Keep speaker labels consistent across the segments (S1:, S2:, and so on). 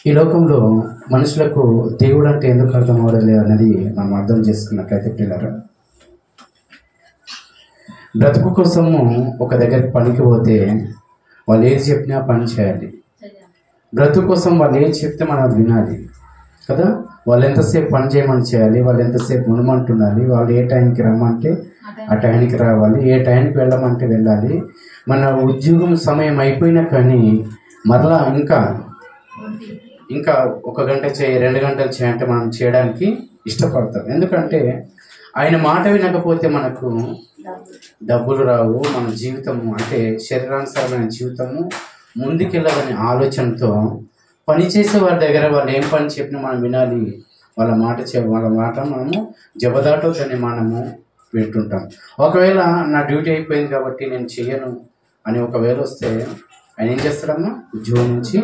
S1: ఈ లోకంలో మనుషులకు దేవుడు అంటే ఎందుకు అర్థం అవ్వలేదు అనేది మనం అర్థం చేసుకున్నట్లయితే పిల్లలు, బ్రతుకు కోసము ఒక దగ్గరికి పనికి పోతే వాళ్ళు ఏది చెప్పినా పని చేయాలి. బ్రతుకు కోసం వాళ్ళు ఏది చెప్తే మనం అది వినాలి కదా. వాళ్ళు ఎంతసేపు పని చేయమని చేయాలి, వాళ్ళు ఎంతసేపు ఉండమంటున్నాలి, వాళ్ళు ఏ టైంకి రమ్మంటే ఆ టైంకి రావాలి, ఏ టైంకి వెళ్ళమంటే వెళ్ళాలి. మన ఉద్యోగం సమయం అయిపోయినా కానీ మరలా ఇంకా 1 గంట చేయి 2 గంటలు చేయంటే మనం చేయడానికి ఇష్టపడతాం. ఎందుకంటే ఆయన మాట వినకపోతే మనకు డబ్బులు రావు, మన జీవితము అంటే శరీరానుసారమైన జీవితము ముందుకెళ్ళాలనే ఆలోచనతో పనిచేసే వారి దగ్గర వాళ్ళు ఏం పని చెప్పినా మనం వినాలి, వాళ్ళ మాట మనము జబదాటోదని మనము వింటుంటాం. ఒకవేళ నా డ్యూటీ అయిపోయింది కాబట్టి నేను చెయ్యను అని ఒకవేళ వస్తే ఆయన ఏం చేస్తాడమ్మా, ఉద్యోగం నుంచి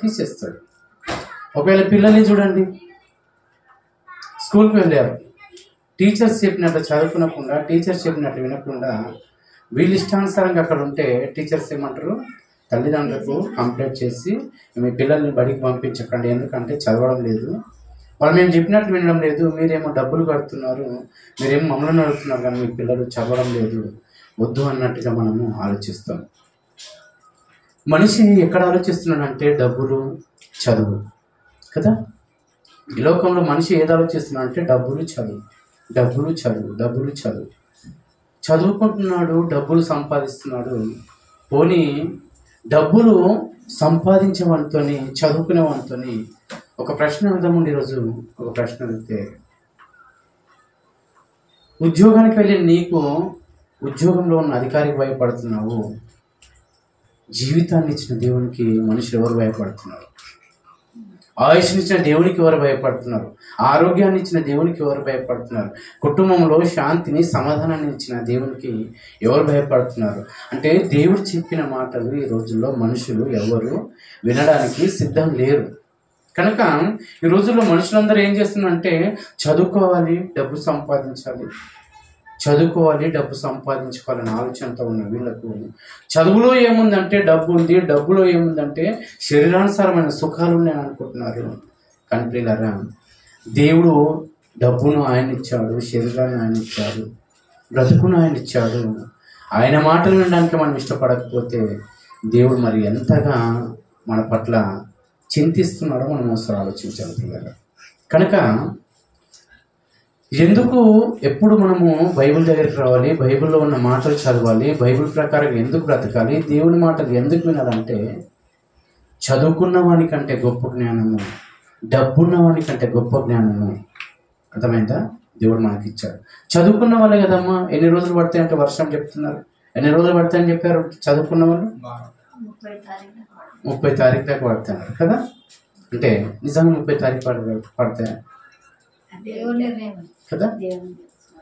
S1: తీసేస్తాడు. ఒకవేళ పిల్లల్ని చూడండి, స్కూల్కి వెళ్ళారు, టీచర్స్ చెప్పినట్లు చదువుకునకుండా, టీచర్స్ చెప్పినట్లు వినకుండా వీళ్ళు ఇష్టానుసారంగా అక్కడ ఉంటే టీచర్స్ ఏమంటారు, తల్లిదండ్రులకు కంప్లైంట్ చేసి మీ పిల్లల్ని బడికి పంపించకండి, ఎందుకంటే చదవడం లేదు, వాళ్ళు మేము చెప్పినట్లు వినడం లేదు, మీరేమో డబ్బులు కడుతున్నారు, మీరేమో మమ్మల్ని అడుగుతున్నారు కానీ మీ పిల్లలు చదవడం లేదు, వద్దు అన్నట్టుగా మనము ఆలోచిస్తాం. మనిషి ఎక్కడ ఆలోచిస్తున్నాడంటే డబ్బులు, చదువు కదా. ఈ లోకంలో మనిషి ఏది ఆలోచిస్తున్నాడంటే డబ్బులు, చదువు, డబ్బులు, చదువు, డబ్బులు, చదువు. చదువుకుంటున్నాడు, డబ్బులు సంపాదిస్తున్నాడు. పోనీ డబ్బులు సంపాదించే వానితో చదువుకునే వానితో ఒక ప్రశ్న అడుగుదామండి. ఈరోజు ఒక ప్రశ్న అడిగితే, ఉద్యోగానికి వెళ్ళి నీకు ఉద్యోగంలో ఉన్న అధికారికి భయపడుతున్నావు, జీవితాన్ని ఇచ్చిన దేవునికి మనుషులు ఎవరు భయపడుతున్నారు? ఆయుష్ని ఇచ్చిన దేవునికి ఎవరు భయపడుతున్నారు? ఆరోగ్యాన్ని ఇచ్చిన దేవునికి ఎవరు భయపడుతున్నారు? కుటుంబంలో శాంతిని, సమాధానాన్ని ఇచ్చిన దేవునికి ఎవరు భయపడుతున్నారు? అంటే దేవుడు చెప్పిన మాటలు ఈ రోజుల్లో మనుషులు ఎవరు వినడానికి సిద్ధం లేరు. కనుక ఈ రోజుల్లో మనుషులందరూ ఏం చేస్తున్నారంటే చదువుకోవాలి, డబ్బు సంపాదించాలి, చదువుకోవాలి, డబ్బు సంపాదించుకోవాలని ఆలోచనతో ఉన్న వీళ్ళకు చదువులో ఏముందంటే డబ్బు ఉంది, డబ్బులో ఏముందంటే శరీరానుసారమైన సుఖాలు ఉన్నాయని అనుకుంటున్నారు. కానీ ప్రియులారా, దేవుడు డబ్బును ఆయన ఇచ్చాడు, శరీరాన్ని ఆయన ఇచ్చాడు, బ్రతుకును ఆయన ఇచ్చాడు. ఆయన మాటలు వినడానికి మనం ఇష్టపడకపోతే దేవుడు మరి ఎంతగా మన పట్ల చింతిస్తున్నాడో మనం ఒకసారి ఆలోచించాలి పిల్లలు. కనుక ఎందుకు ఎప్పుడు మనము బైబిల్ దగ్గరికి రావాలి, బైబిల్లో ఉన్న మాటలు చదవాలి, బైబిల్ ప్రకారం ఎందుకు బ్రతకాలి, దేవుని మాటలు ఎందుకు వినాలంటే చదువుకున్న వానికంటే గొప్ప జ్ఞానము, డబ్బున్న వానికంటే గొప్ప జ్ఞానము. అర్థమైందా? దేవుడు మనకి ఇచ్చాడు. చదువుకున్న వాళ్ళే కదమ్మా ఎన్ని రోజులు పడతాయంటే వర్షం చెప్తున్నారు. ఎన్ని రోజులు పడతాయని చెప్పారు చదువుకున్న వాళ్ళు? 30 తారీఖు దాకా పడుతున్నారు కదా. అంటే నిజంగా 30 తారీఖు పడతాయా కదా?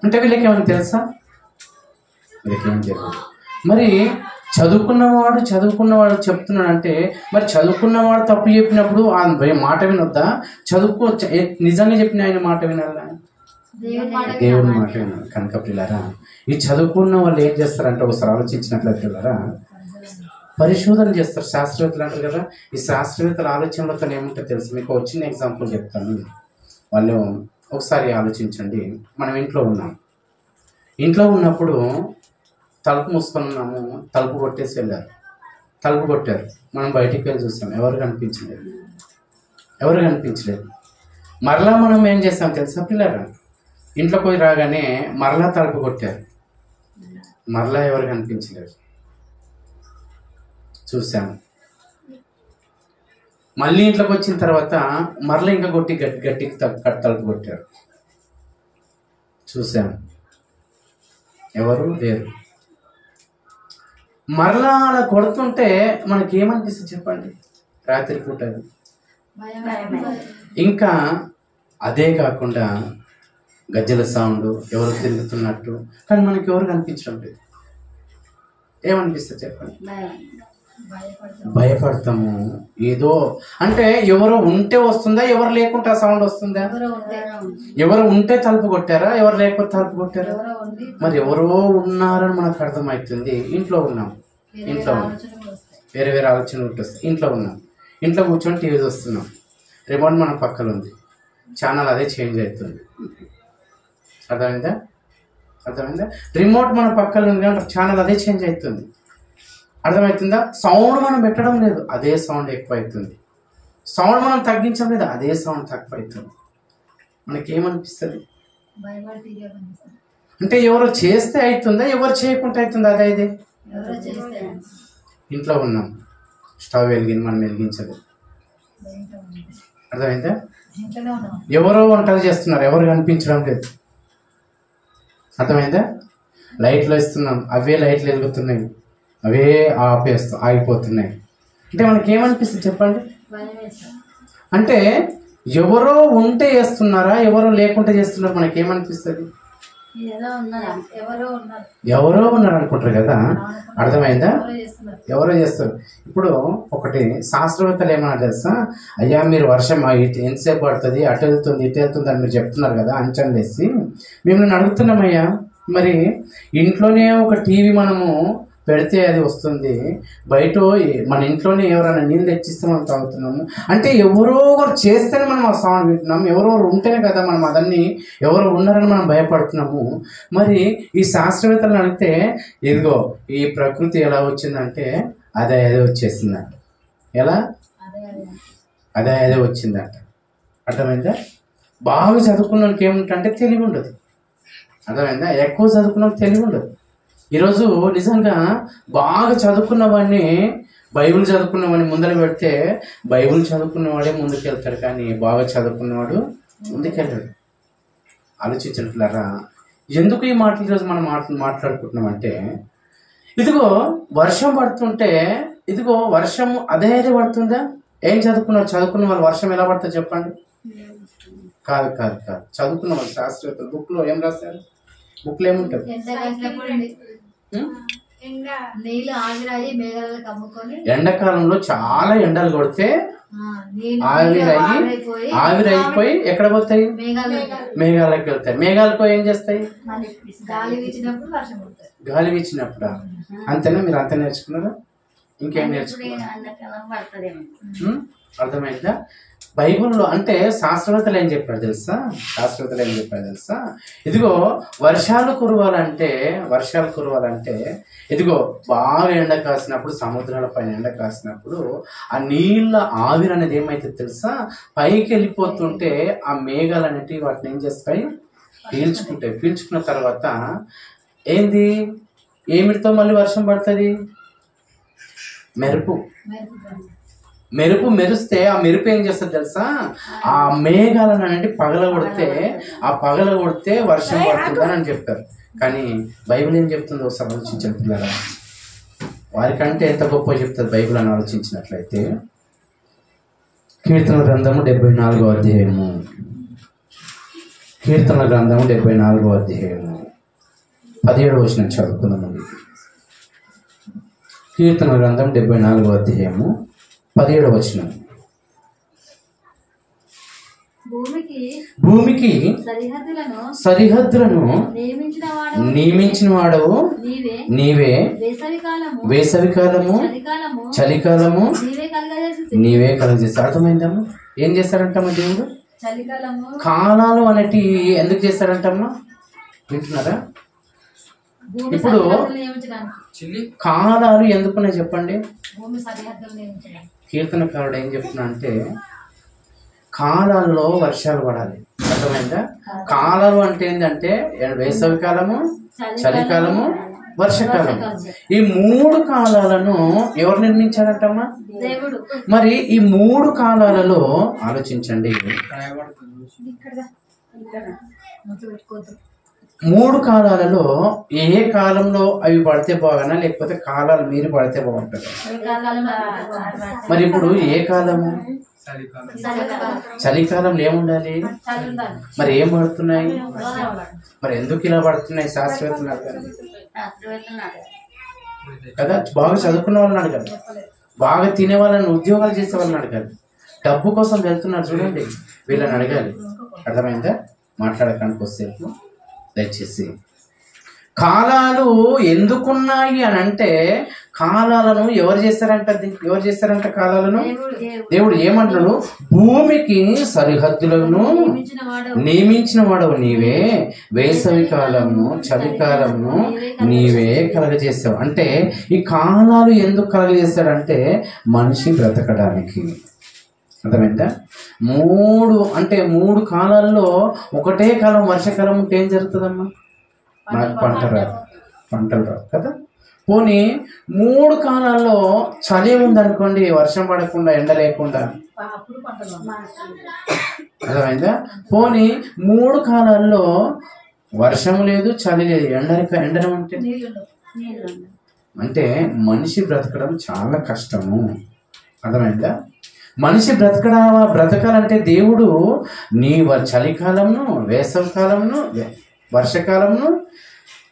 S1: అంటే వీళ్ళకి ఏమైనా తెలుసా? వీళ్ళకి ఏం తెలియదు. మరి చదువుకున్నవాడు చెప్తున్నాడంటే మరి చదువుకున్నవాడు తప్పు చెప్పినప్పుడు ఆ మాట వినొద్దా? నిజంగా చెప్పిన ఆయన మాట వినాలా? దేవుని మాట వినాలి. కనుక పిల్లరా, ఈ చదువుకున్న వాళ్ళు ఏం చేస్తారంటే ఒకసారి ఆలోచించినట్లయితే పిల్లరా, పరిశోధన చేస్తారు. శాస్త్రవేత్తలు అంటారు కదా, ఈ శాస్త్రవేత్తల ఆలోచనలతో ఏముంటుందో తెలుసు. మీకు వచ్చిన ఎగ్జాంపుల్ చెప్తాను. వాళ్ళు ఒకసారి ఆలోచించండి. మనం ఇంట్లో ఉన్నప్పుడు తలుపు మూసుకొని ఉన్నాము, తలుపు కొట్టేసి వెళ్ళారు, తలుపు కొట్టారు, మనం బయటికి వెళ్ళి చూస్తాం, ఎవరు కనిపించలేదు. మరలా మనం ఏం చేస్తాం తెలుసా పిల్లరా, ఇంట్లో పోయి రాగానే మరలా తలుపు కొట్టారు, మరలా ఎవరు కనిపించలేదు, చూసాము. మళ్ళీ ఇంట్లోకి వచ్చిన తర్వాత మరలా ఇంకా గట్టికి తలుపు కొట్టారు, చూసాము, ఎవరు లేరు. మరలా అలా కొడుతుంటే మనకి ఏమనిపిస్తుంది చెప్పండి? రాత్రి పూట ఇంకా అదే కాకుండా గజ్జల సౌండ్, ఎవరు తిరుగుతున్నట్టు, కానీ మనకి ఎవరు కనిపించడం లేదు. ఏమనిపిస్తుంది చెప్పండి? భయపడతాము. ఏదో అంటే ఎవరు ఉంటే వస్తుందా, ఎవరు లేకుంటే ఆ సౌండ్ వస్తుందా? ఎవరు ఉంటే తలుపు కొట్టారా, ఎవరు లేకపోతే తలుపు కొట్టారా? మరి ఎవరో ఉన్నారని మనకు అర్థమవుతుంది. ఇంట్లో ఉన్నాం, వేరే ఆలోచన ఉంటుంది. ఇంట్లో కూర్చొని టీవీ చూస్తున్నాం, రిమోట్ మన పక్కన ఉంది, ఛానల్ అదే చేంజ్ అవుతుంది. అర్థమైందా? రిమోట్ మన పక్కన ఉంది కాబట్టి ఛానల్ అదే చేంజ్ అవుతుంది. అర్థమవుతుందా? సౌండ్ మనం పెట్టడం లేదు, అదే సౌండ్ ఎక్కువ అవుతుంది. సౌండ్ మనం తగ్గించడం లేదు, అదే సౌండ్ తక్కువ అవుతుంది. మనకేమనిపిస్తుంది అంటే ఎవరో చేస్తే అవుతుందా, ఎవరు చేయకుండా అవుతుందా? అదే ఇంట్లో ఉన్నాం, స్టవ్ వెలిగింది, మనం వెలిగించదు. అర్థమైందా? ఎవరో వంటలు చేస్తున్నారు, ఎవరు కనిపించడం లేదు. అర్థమైందా? లైట్లు వేస్తున్నాం, అవే లైట్లు వెలుగుతున్నాయి, అవే ఆగిపోతున్నాయి. అంటే మనకేమనిపిస్తుంది చెప్పండి? అంటే ఎవరో ఉంటే చేస్తున్నారా, ఎవరో లేకుంటే చేస్తున్నారు, మనకేమనిపిస్తుంది? ఎవరో ఉన్నారు అనుకుంటారు కదా. అర్థమైందా? ఎవరో చేస్తారు. ఇప్పుడు ఒకటి శాస్త్రవేత్తలు ఏమన్నా తెలుసా, అయ్యా మీరు వర్షం ఎంతసేపు పడుతుంది, అటు వెళ్తుంది ఇటు వెళ్తుంది అని మీరు చెప్తున్నారు కదా అంచనా వేసి, మేము నన్ను అడుగుతున్నామయ్యా, మరి ఇంట్లోనే ఒక టీవీ మనము పెడితే అది వస్తుంది, బయట మన ఇంట్లోనే ఎవరైనా నీళ్ళు తెచ్చిస్తే మనం తాగుతున్నాము. అంటే ఎవరో ఒకరు చేస్తేనే మనం ఆ సౌండ్ వింటున్నాము, ఎవరెవరు ఉంటేనే కదా మనం అదన్నీ ఎవరో ఉన్నారని మనం భయపడుతున్నాము. మరి ఈ శాస్త్రవేత్తలను అడిగితే ఇదిగో ఈ ప్రకృతి ఎలా వచ్చిందంటే అదే వచ్చేసిందంట. ఎలా? అదే వచ్చిందంట. అర్థమైందా? బాగా చదువుకున్నోళ్ళకి ఏముంటుందంటే తెలివి ఉండదు. అర్థమైందా? ఎక్కువ చదువుకున్నోళ్ళకి తెలివి ఉండదు. ఈరోజు నిజంగా బాగా చదువుకున్న వాడిని, బైబిల్ చదువుకున్నవాడిని ముందర పెడితే బైబిల్ చదువుకున్నవాడే ముందుకెళ్తాడు, కానీ బాగా చదువుకున్నవాడు ముందుకెళ్ళాడు. ఆలోచించట్లేరా? ఎందుకు ఈ మాటలు ఈరోజు మనం మాట్లాడుకుంటున్నామంటే, ఇదిగో వర్షం పడుతుంటే, ఇదిగో వర్షం అదే పడుతుందా? ఏం చదువుకున్న వాళ్ళు వర్షం ఎలా పడుతుంది చెప్పండి? కాదు కాదు కాదు చదువుకున్న వాళ్ళు శాస్త్రవేత్తలు బుక్లో ఏం రాస్తారు? బుక్లో ఏముంటుంది? ఎండాకాలంలో చాలా ఎండలు కొడితే ఆవిరైపోయి ఎక్కడ పోతాయి? మేఘాలకు వెళ్తాయి. మేఘాలకు ఏం చేస్తాయి? గాలి వీచినప్పుడు. అంతేనా? మీరు అంత నేర్చుకున్నారా? ఇంకేం నేర్చుకున్నారు? అర్థమైందా? బైబిల్లో అంటే శాస్త్రవేత్తలు ఏం చెప్పారు తెలుసా? ఇదిగో వర్షాలు కురవాలంటే ఇదిగో బాగా ఎండ కాసినప్పుడు, సముద్రాల పైన ఎండ కాసినప్పుడు ఆ నీళ్ళ ఆవిరి అనేది ఏమైతుంది తెలుసా? పైకి వెళ్ళిపోతుంటే ఆ మేఘాలు అనేటివి వాటిని ఏం చేస్తాయి? పీల్చుకున్న తర్వాత ఏంది? ఏమిటితో మళ్ళీ వర్షం పడుతుంది? మెరుపు మెరిస్తే ఆ మెరుపు ఏం చేస్తుంది తెలుసా? ఆ మేఘాలను అనేది పగలగొడితే వర్షం పడుతుందని అని చెప్పారు. కానీ బైబిల్ ఏం చెప్తుందో ఒకసారి ఆలోచించిన పిల్లరా, వారికంటే ఎంత గొప్ప చెప్తుంది బైబిల్ అని ఆలోచించినట్లయితే, కీర్తన గ్రంథము 74వ అధ్యాయము, 17వ వచనం చదువుకుందామండి. కీర్తన గ్రంథం 74వ అధ్యాయము 17వ వచనం. భూమికి సరిహద్దులను నియమించిన వాడవు నీవే, వేసవికాలము చలికాలము నీవే కలుగజేస్తా. అర్థమైందమ్మా? ఏం చేస్తారంటమ్మా దేవుడు? కాలాలు అనేటి ఎందుకు చేస్తారంటమ్మా? వింటున్నారా? ఇప్పుడు కాలాలు ఎందుకున్నాయి చెప్పండి? కీర్తనకారుడు ఏం చెప్తున్నా అంటే, కాలాల్లో వర్షాలు పడాలి. అర్థమైందా? కాలాలు అంటే ఏంటంటే వేసవికాలము, చలికాలము, వర్షాకాలం. ఈ 3 కాలాలను ఎవరు నిర్మించారంటమ్మా? దేవుడు. మరి ఈ 3 కాలాలలో ఆలోచించండి. 3 కాలాలలో ఏ కాలంలో అవి పడితే బాగున్నా, లేకపోతే కాలాలు మీరు పడితే బాగుంటుంది? మరి ఇప్పుడు ఏ కాలము? చలికాలంలో ఏముండాలి? మరి ఏం పడుతున్నాయి? మరి ఎందుకు ఇలా పడుతున్నాయి? శాస్త్రవేత్తలు కదా, బాగా చదువుకున్న వాళ్ళని అడగాలి, బాగా తినే వాళ్ళని, ఉద్యోగాలు చేసే వాళ్ళని అడగాలి, డబ్బు కోసం వెళ్తున్నారు చూడండి, వీళ్ళని అడగాలి. అర్థమైందా? మాట్లాడడానికి వస్తేపు దయచేసి. కాలాలు ఎందుకున్నాయి అని అంటే, కాలాలను ఎవరు చేశారంట కాలాలను? దేవుడు ఏమంటున్నాడు? భూమికి సరిహద్దులను నియమించిన వాడవు నీవే, వేసవి కాలమును చలికాలమును నీవే కలగజేసావు. అంటే ఈ కాలాలు ఎందుకు కలగజేశాడంటే మనిషి బ్రతకడానికి. అర్థమైందా? మూడు కాలాల్లో ఒకటే కాలం వర్షాకాలం ఉంటే ఏం జరుగుతుందమ్మా? మనకు పంటలు రావు కదా. పోనీ 3 కాలాల్లో చలి ఉందనుకోండి, వర్షం పడకుండా ఎండ లేకుండా, అర్థమైందా? పోనీ 3 కాలాల్లో వర్షం లేదు చలి లేదు, ఎండనం అంటే మనిషి బ్రతకడం చాలా కష్టము. అర్థమైందా? మనిషి బ్రతకాలంటే దేవుడు నీ చలికాలంను వేసవి కాలంను వర్షకాలంను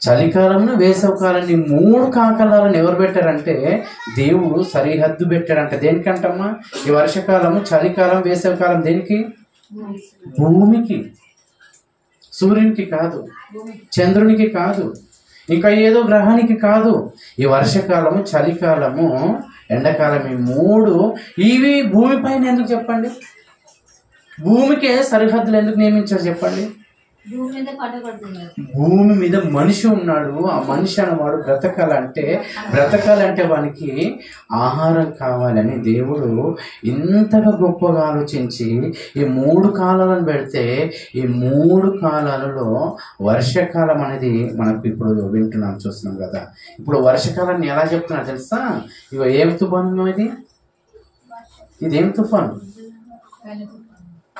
S1: చలికాలంను వేసవి కాలాన్ని 3 కాలాలను ఎవరు పెట్టారంటే దేవుడు సరిహద్దు పెట్టాడంట. దేనికంటమ్మా? ఈ వర్షకాలము చలికాలం వేసవి కాలం దేనికి? భూమికి, సూర్యునికి కాదు, చంద్రునికి కాదు, ఇంకా ఏదో గ్రహానికి కాదు. ఈ వర్షకాలము చలికాలము ఎండాకాలం ఈ 3 ఇవి భూమి పైన ఎందుకు చెప్పండి? భూమికే సరిహద్దులు ఎందుకు నియమించారు చెప్పండి? భూమి మీద మనిషి ఉన్నాడు. ఆ మనిషి అన్నవాడు బ్రతకాలంటే వానికి ఆహారం కావాలని దేవుడు ఇంతగా గొప్పగా ఆలోచించి ఈ 3 కాలాలను పెడితే ఈ 3 కాలాలలో వర్షాకాలం అనేది మనకు ఇప్పుడు వింటున్నాం, చూస్తున్నాం కదా. ఇప్పుడు వర్షాకాలాన్ని ఎలా చెప్తున్నా తెలుసా? ఇగో ఏం తుఫాను ఇదేం తుఫాను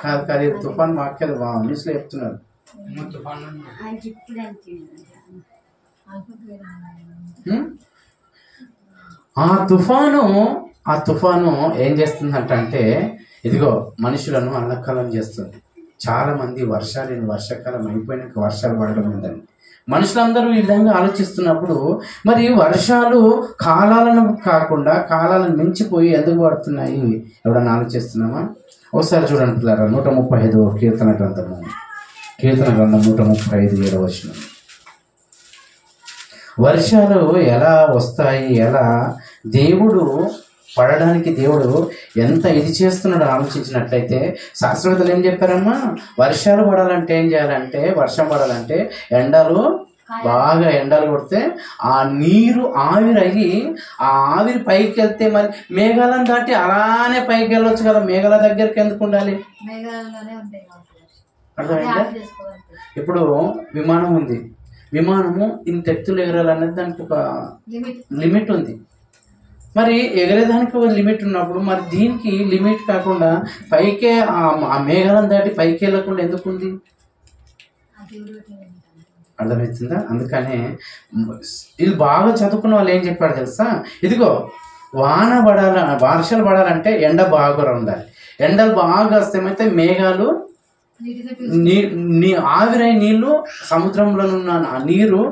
S1: కాదు, ఇది తుఫాన్ వాక్యాలు న్యూస్లో చెప్తున్నారు. ఆ తుఫాను ఏం చేస్తుందంటే ఇదిగో మనుషులను అల్లకల్లం చేస్తుంది. చాలా మంది వర్షాకాలం అయిపోయినాక వర్షాలు పడడం ఉందని మనుషులందరూ ఈ విధంగా ఆలోచిస్తున్నప్పుడు మరి వర్షాలు కాలాలను కాకుండా కాలాలను మించిపోయి ఎందుకు పడుతున్నాయి ఎవడన్నా ఆలోచిస్తున్నామా? ఒకసారి చూడండి పిల్లరా, 135 కీర్తన గ్రంథం 135 వచనం. వర్షాలు ఎలా వస్తాయి, ఎలా దేవుడు పడడానికి దేవుడు ఎంత ఇది చేస్తున్నాడో ఆలోచించినట్లయితే శాస్త్రవేత్తలు ఏం చెప్పారమ్మా? వర్షాలు పడాలంటే ఏం చేయాలంటే, వర్షం పడాలంటే బాగా ఎండలు కొడితే ఆ నీరు ఆవిరయ్యి ఆ ఆవిరి పైకి వెళ్తే మరి మేఘాలను దాటి అలానే పైకి వెళ్ళొచ్చు కదా. మేఘాల దగ్గరికి ఎందుకు ఉండాలి? అర్థమైందా? ఇప్పుడు విమానం ఉంది, విమానము ఇంత ఎత్తులు ఎగరాలనేది దానికి ఒక లిమిట్ ఉంది. మరి ఎగరేదానికి ఒక లిమిట్ ఉన్నప్పుడు మరి దీనికి లిమిట్ కాకుండా పైకే ఆ మేఘాలను దాటి పైకి వెళ్ళకుండా ఎందుకు ఉంది? అర్థమవుతుందా? అందుకనే వీళ్ళు బాగా చదువుకున్న వాళ్ళు ఏం చెప్పారు తెలుసా? ఇదిగో వర్షాలు పడాలంటే ఎండ బాగా ఉండాలి. ఎండలు బాగా వస్తే మేఘాలు ఆవిరై నీళ్లు సముద్రంలో ఉన్న ఆ నీరు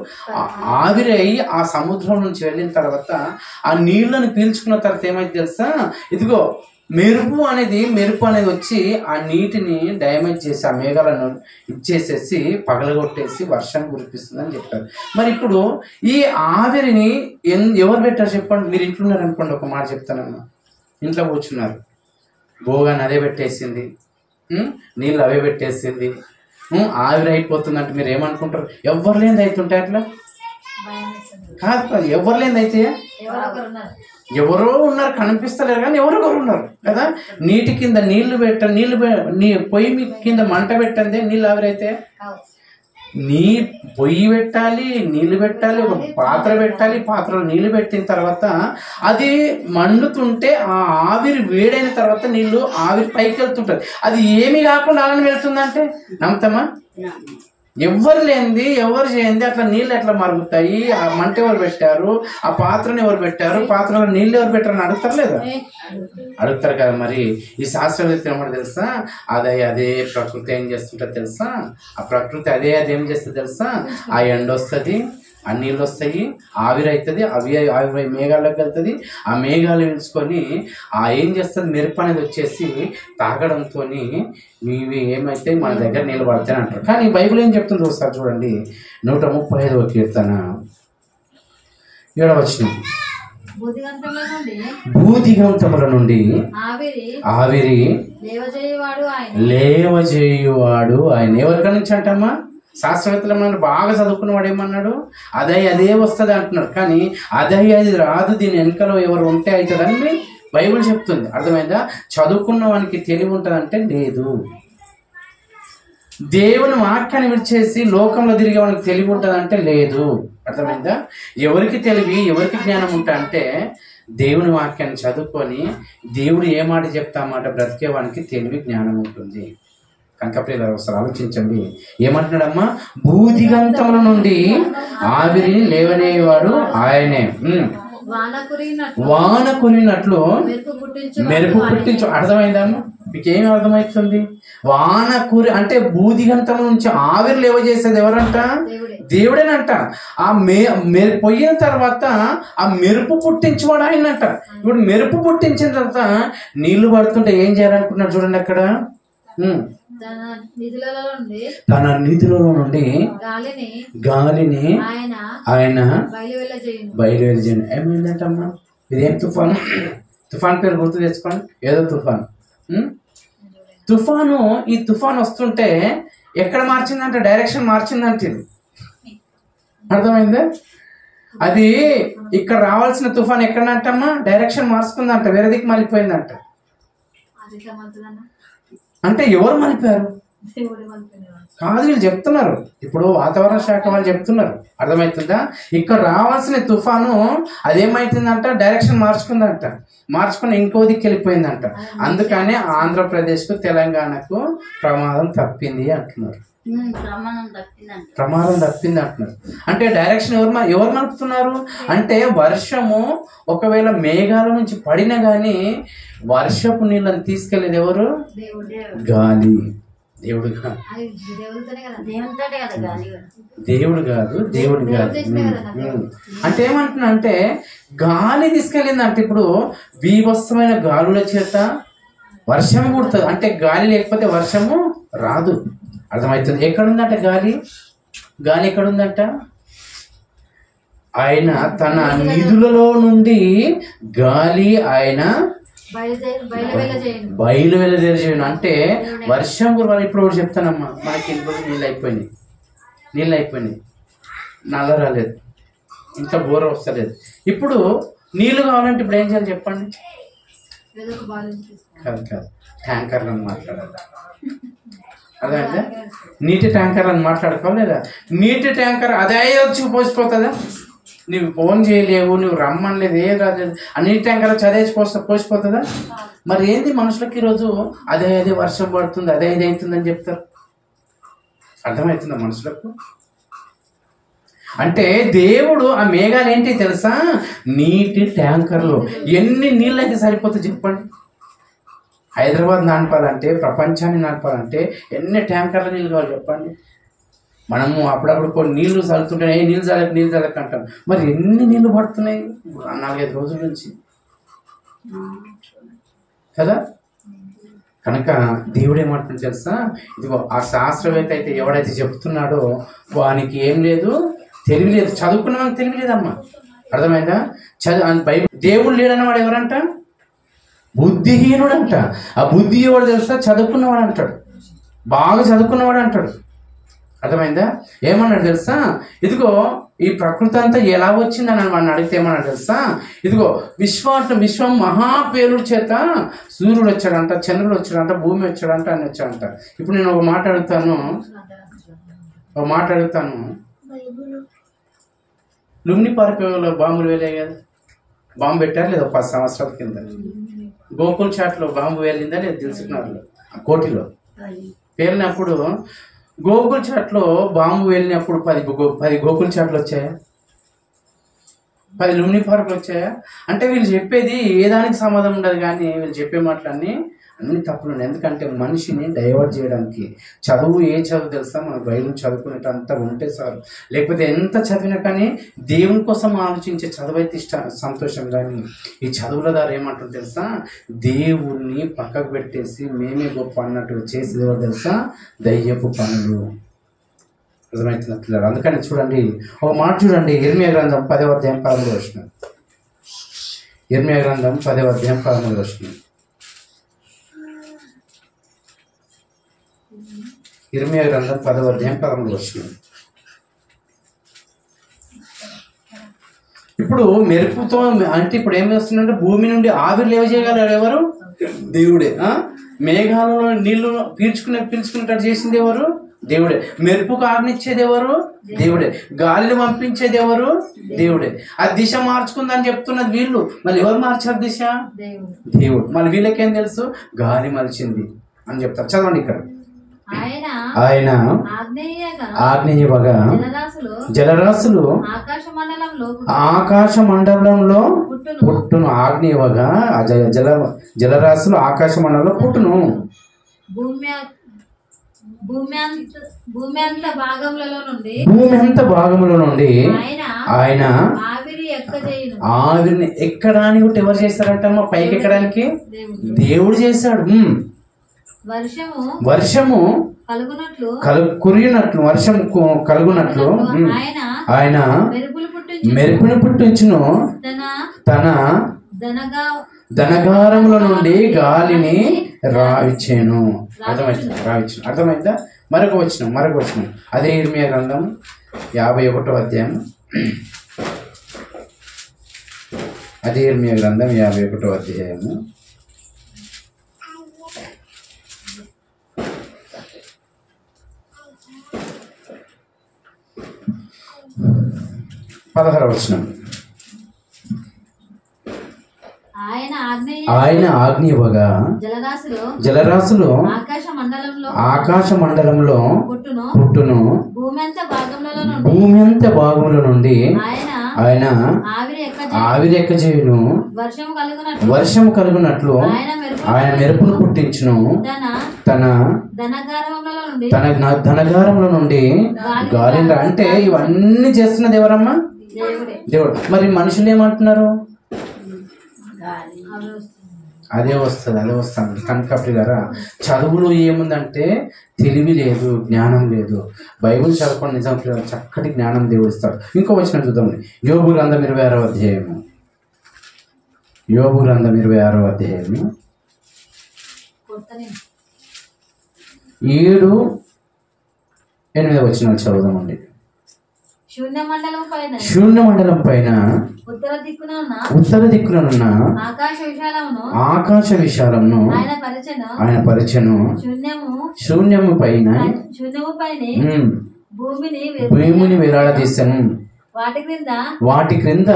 S1: ఆవిరై ఆ సముద్రం నుంచి వెళ్ళిన తర్వాత ఆ నీళ్లను పీల్చుకున్న తర్వాత ఏమైతే తెలుసా? ఇదిగో మెరుపు అనేది వచ్చి ఆ నీటిని డ్యామేజ్ చేసి ఆ మేఘాలను ఇచ్చేసేసి పగలగొట్టేసి వర్షాన్ని కురిపిస్తుందని చెప్పారు. మరి ఇప్పుడు ఈ ఆవిరిని ఎవరు పెట్టారు చెప్పండి? మీరు ఇంట్లో ఉన్నారు అనుకోండి, ఒక మాట చెప్తానమ్మా. ఇంట్లో కూర్చున్నారు, భోగాన్ని అదే పెట్టేసింది, నీళ్ళు అవే పెట్టేసింది, ఆవిరి అయిపోతుందంటే మీరు ఏమనుకుంటారు? ఎవరు లేనిది అవుతుంటే అట్లా కాదు, ఎవరు లేనిది అయితే ఎవరో ఉన్నారు కనిపిస్తలేరు కానీ ఎవరొకరు ఉన్నారు కదా. నీటి కింద పొయ్యి కింద మంట పెట్టండి, నీళ్ళు ఆవిరైతే పొయ్యి పెట్టాలి, నీళ్లు పెట్టాలి, ఒక పాత్ర పెట్టాలి, పాత్రలో నీళ్లు పెట్టిన తర్వాత అది మండుతుంటే ఆ ఆవిరి వేడైన తర్వాత నీళ్లు ఆవిరి పైకి వెళ్తుంటది. అది ఏమి కాకుండా అలానే వెళ్తుందంటే నమ్ముతామా? ఎవరు లేనిది ఎవరు చేయండి అట్లా నీళ్ళు ఎట్లా మరుగుతాయి? ఆ మంట ఎవరు పెట్టారు? ఆ పాత్రను ఎవరు పెట్టారు? పాత్రలో నీళ్ళు ఎవరు పెట్టారని అడుగుతారు లేదా? అడుగుతారు కదా. మరి ఈ శాస్త్రవేత్త ఏమంటే తెలుసా? అదే ప్రకృతి ఏం చేస్తుంటుంది తెలుసా? ఆ ప్రకృతి అదేం చేస్తుంది తెలుసా? ఆ ఎండ వస్తుంది, ఆ నీళ్ళు వస్తాయి, ఆవిరి అవుతుంది, ఆవిరి మేఘాల్లోకి వెళ్తుంది. ఆ మేఘాలు పిలుచుకొని ఏం చేస్తుంది? మెరుపు అనేది వచ్చేసి తాగడంతో ఇవి ఏమైతే మన దగ్గర నీళ్ళు పడతాయని అంటారు. కానీ బైబిల్ ఏం చెప్తుంది ఒకసారి చూడండి. 135 కీర్తన 7వ వచనం. భూదిగంతముల నుండి ఆవిరి లేవజేయువాడు ఆయన. ఎవరి నుంచి అంటమ్మా? శాస్త్రవేత్తలు ఏమన్నా బాగా చదువుకున్నవాడు ఏమన్నాడు? అదే వస్తుంది అంటున్నాడు. కానీ అది రాదు, దీని వెనకలో ఎవరు ఉంటే అవుతుందని బైబిల్ చెప్తుంది. అర్థమైందా? చదువుకున్న వానికి తెలివి ఉంటుందంటే లేదు. దేవుని వాక్యాన్ని విడిచేసి లోకంలో తిరిగే వానికి తెలివి ఉంటుందంటే లేదు. అర్థమైందా? ఎవరికి తెలివి, ఎవరికి జ్ఞానం ఉంటా అంటే దేవుని వాక్యాన్ని చదువుకొని దేవుడు ఏ మాట చెప్తా మాట బ్రతికేవానికి తెలివి జ్ఞానం ఉంటుంది. కనుక ప్రియులారా ఒకసారి ఆలోచించండి. ఏమంటున్నాడమ్మా? భూదిగంతముల నుండి ఆవిరిని లేవనేవాడు ఆయనే. వాన కురినట్లు మెరుపు పుట్టించు. అర్థమైందమ్మా? మీకేమి అర్థమవుతుంది? వాన కురి అంటే భూదిగంతం నుంచి ఆవిరి లేవ చేసేది ఎవరంట? దేవుడేనంట. ఆ పోయిన తర్వాత ఆ మెరుపు పుట్టించేవాడు ఆయనంట. ఇప్పుడు మెరుపు పుట్టించిన తర్వాత నీళ్లు పడుతుంటే ఏం చేయాలనుకుంటున్నాడు చూడండి అక్కడ. తన నిధులలో నుండి గాలిని ఆయన బయలువెళ్ళజేయండి. ఏమైందంటమ్మా? ఇదేం తుఫాను? తుఫాన్ పేరు గుర్తు తెచ్చుకోండి. ఏదో తుఫాను. తుఫాను ఈ తుఫాను వస్తుంటే ఎక్కడ మార్చిందంట? డైరెక్షన్ మార్చిందంట. ఇది అర్థమైందా? అది ఇక్కడ రావాల్సిన తుఫాన్ ఎక్కడంటమ్మా? డైరెక్షన్ మార్చుకుందంట, వేరే దిక్కు మళ్ళీపోయిందంట. అంటే ఎవరు మలిపారు? కాదు, వీళ్ళు చెప్తున్నారు. ఇప్పుడు వాతావరణ శాఖ వాళ్ళు చెప్తున్నారు. అర్థమవుతుందా? ఇక్కడ రావాల్సిన తుఫాను అదేమైతుందంట? డైరెక్షన్ మార్చుకుందంట. మార్చుకుని ఇంకో దిక్కు వెళ్ళిపోయిందంట. అందుకనే ఆంధ్రప్రదేశ్కు తెలంగాణకు ప్రమాదం తప్పింది అంటున్నారు. ప్రమాదం తప్పింది అంటున్నారు. అంటే డైరెక్షన్ ఎవరు మలుపుతున్నారు అంటే వర్షము ఒకవేళ మేఘాల నుంచి పడినా గానీ వర్షపు నీళ్ళని తీసుకెళ్లేది ఎవరు? గాలి. దేవుడు కాదు, దేవుడు కాదు, దేవుడు కాదు. అంటే ఏమంటున్నా అంటే గాలి తీసుకెళ్ళింది అంటే ఇప్పుడు బీభత్సమైన గాలుల చేత వర్షం కుడుతుంది. అంటే గాలి లేకపోతే వర్షము రాదు. అర్థమవుతుంది? ఎక్కడుందంట గాలి? గాలి ఎక్కడుందంట? ఆయన తన నిధులలో నుండి గాలి ఆయన బయలు వెళ్ళజేయను. అంటే వర్షం గురించి ఇప్పుడు ఒకటి చెప్తానమ్మా. మనకి ఇంట్లో నీళ్ళు అయిపోయినాయి, నల్ల రాలేదు, ఇంకా బోర వస్తలేదు. ఇప్పుడు నీళ్ళు కావాలంటే ఇప్పుడు ఏం చేయాలి చెప్పండి? కాదు, ట్యాంకర్లను మాట్లాడాలి. అదే నీటి ట్యాంకర్లను మాట్లాడుకోవాలి లేదా? నీటి ట్యాంకర్ అదే వచ్చి పోసిపోతుందా? నువ్వు ఫోన్ చేయలేవు, నువ్వు రమ్మనలేదు, ఏం రాలేదు, ఆ నీటి ట్యాంకర్ చదివేసి పోసిపోతుందా? మరి ఏంది మనుషులకి ఈరోజు అదే వర్షం పడుతుంది, అదే అవుతుందని చెప్తారు. అర్థమవుతుందా మనుషులకు? అంటే దేవుడు ఆ మేఘాలు ఏంటి తెలుసా? నీటి ట్యాంకర్లు. ఎన్ని నీళ్ళకి సరిపోతుంది చెప్పండి? హైదరాబాద్ నడపాలంటే, ప్రపంచాన్ని నడపాలంటే ఎన్ని ట్యాంకర్ల నీళ్ళు కావాలి చెప్పండి? మనము అప్పుడప్పుడు కొన్ని నీళ్లు చల్లుతుంటే నీళ్ళు చల్లక అంటాం. మరి ఎన్ని నీళ్లు పడుతున్నాయి 4-5 రోజుల నుంచి కదా? కనుక దేవుడు ఏమంటున్నాడు తెలుసా? ఇదిగో ఆ శాస్త్రవేత్త అయితే ఎవడైతే చెప్తున్నాడో వానికి ఏం లేదు, తెలివి లేదు. చదువుకున్న వానికి తెలివి లేదమ్మా. అర్థమైందా? బైబిల్ దేవుడు లేడన్న వాడు ఎవరంట? బుద్ధిహీనుడు అంట. ఆ బుద్ధి ఎవడు తెలుసా? చదువుకున్నవాడు అంటాడు, బాగా చదువుకున్నవాడు అంటాడు. అర్థమైందా? ఏమన్నాడు తెలుసా? ఇదిగో ఈ ప్రకృతి అంతా ఎలా వచ్చిందని వాడిని అడిగితే ఏమన్నాడు తెలుసా? ఇదిగో విశ్వం మహాపేలుడు చేత సూర్యుడు వచ్చాడంట, చంద్రుడు వచ్చాడంట, భూమి వచ్చాడంట, అని వచ్చాడంట. ఇప్పుడు నేను ఒక మాట అడుగుతాను. లుమ్ని పార్కులో బాంబులు వేలే కదా? బాంబు పెట్టారు లేదా 10 సంవత్సరాల కింద? గోకుల్ చాట్లో బాంబు వేలిందా లేదా? దిల్సుఖ్నగర్లో కోటిలో పేలినప్పుడు గోకుల్ చాట్లో బాంబు వెళ్ళినప్పుడు 10 గోకుల్ చాట్లు వచ్చాయా? 10 లుమ్ని పార్కులు వచ్చాయా? అంటే వీళ్ళు చెప్పేది ఏ దానికి సమాధానం ఉండదు. కానీ వీళ్ళు చెప్పే మాటలన్నీ అన్ని తప్పులు. ఎందుకంటే మనిషిని డైవర్ట్ చేయడానికి. ఏ చదువు తెలుసా? మన బైబిల్ చదువుకునేటంతా ఉంటే చాలు. లేకపోతే ఎంత చదివినా కానీ దేవుని కోసం ఆలోచించే చదువు అయితే సంతోషం. కానీ ఈ చదువుల ద్వారా ఏమంటారు తెలుసా? దేవుణ్ణి పక్కకు పెట్టేసి మేమే గొప్ప అన్నట్టు చేసేది ఎవరు తెలుసా? దయ్యపు పనులు. అర్థమవుతున్నట్లేదు. అందుకని చూడండి, ఒక మాట చూడండి, ఇర్మియా గ్రంథం 10వ అధ్యాయం 11వ వచనం. ఇర్మియా గ్రంథం 10వ అధ్యాయం 13వ వచనం. ఇర్మియా గ్రంథం 10వ అధ్యాయం 13వ వచనం. ఇప్పుడు మెరుపుతో అంటే ఇప్పుడు ఏం చేస్తుందంటే భూమి నుండి ఆవిరి లేవ చేయగలరు ఎవరు? దేవుడే. మేఘాలలో నీళ్లు పీల్చుకునేటట్టు చేసింది ఎవరు? దేవుడే. మెరుపుకు ఆజ్ఞిచ్చేది ఎవరు? దేవుడే. గాలిని పంపించేది ఎవరు? దేవుడే. ఆ దిశ మార్చుకుందని చెప్తున్నది వీళ్ళు. మళ్ళీ ఎవరు మార్చారు దిశ? దేవుడు. మళ్ళీ వీళ్ళకేం తెలుసు? గాలి మలిచింది అని చెప్తారు. చదవండి ఇక్కడ. ఆయన ఆగ్నేయగా జలరాశులు ఆకాశ మండలంలో పుట్టును. ఆగ్నేయగా జలరాశులు ఆకాశ మండలంలో పుట్టును. భూమి అంత భాగముల నుండి ఆయన ఆవిరిని ఎక్కడానికి ఎవరు చేస్తారంటమ్మా? పైకి ఎక్కడానికి దేవుడు చేశాడు. వర్షము కురిగినట్లు వర్షం కలుగునట్లు ఆయన మెరుపుని పుట్టించును. తన ధనగారముల నుండి గాలిని రావిచ్చాను. అర్థమైందా? మరొక వచనం అదే ఇర్మియా గ్రంథం 51వ అధ్యాయం. అదే ఇర్మియా గ్రంథం 51వ అధ్యాయము 16వ వచనం. ఆయన ఆగ్నేయగా జలరాశులు ఆకాశ మండలంలో పుట్టును. భూమి అంత భాగముల నుండి ఆయన ఆవిరి ఎక్కజేయును. వర్షము కలుగునట్లు ఆయన మెరుపును పుట్టించును. తన ధనగారముల నుండి గాలి. అంటే ఇవన్నీ చేస్తున్నది ఎవరమ్మా? దేవుడు. మరి మనుషులు ఏమంటున్నారు? అదే వస్తుంది కనకప్రి గారా. చదువులో ఏముందంటే తెలివి లేదు, జ్ఞానం లేదు. బైబుల్ చదవకుండా నిజం చక్కటి జ్ఞానం దేవుడు ఇస్తాడు. ఇంకో వచనం చూద్దాం. యోబు గ్రంథం 26వ అధ్యాయము. యోబు గ్రంథం 26వ అధ్యాయము 7-8 వచనాలు చదువుదామండి. శూన్యమండలం పైన ఉత్తర దిక్కున ఆకాశ విశాలమును ఆయన పరిచెను. శూన్యము పైన భూమిని వేలాడదీసెను. వాటి క్రింద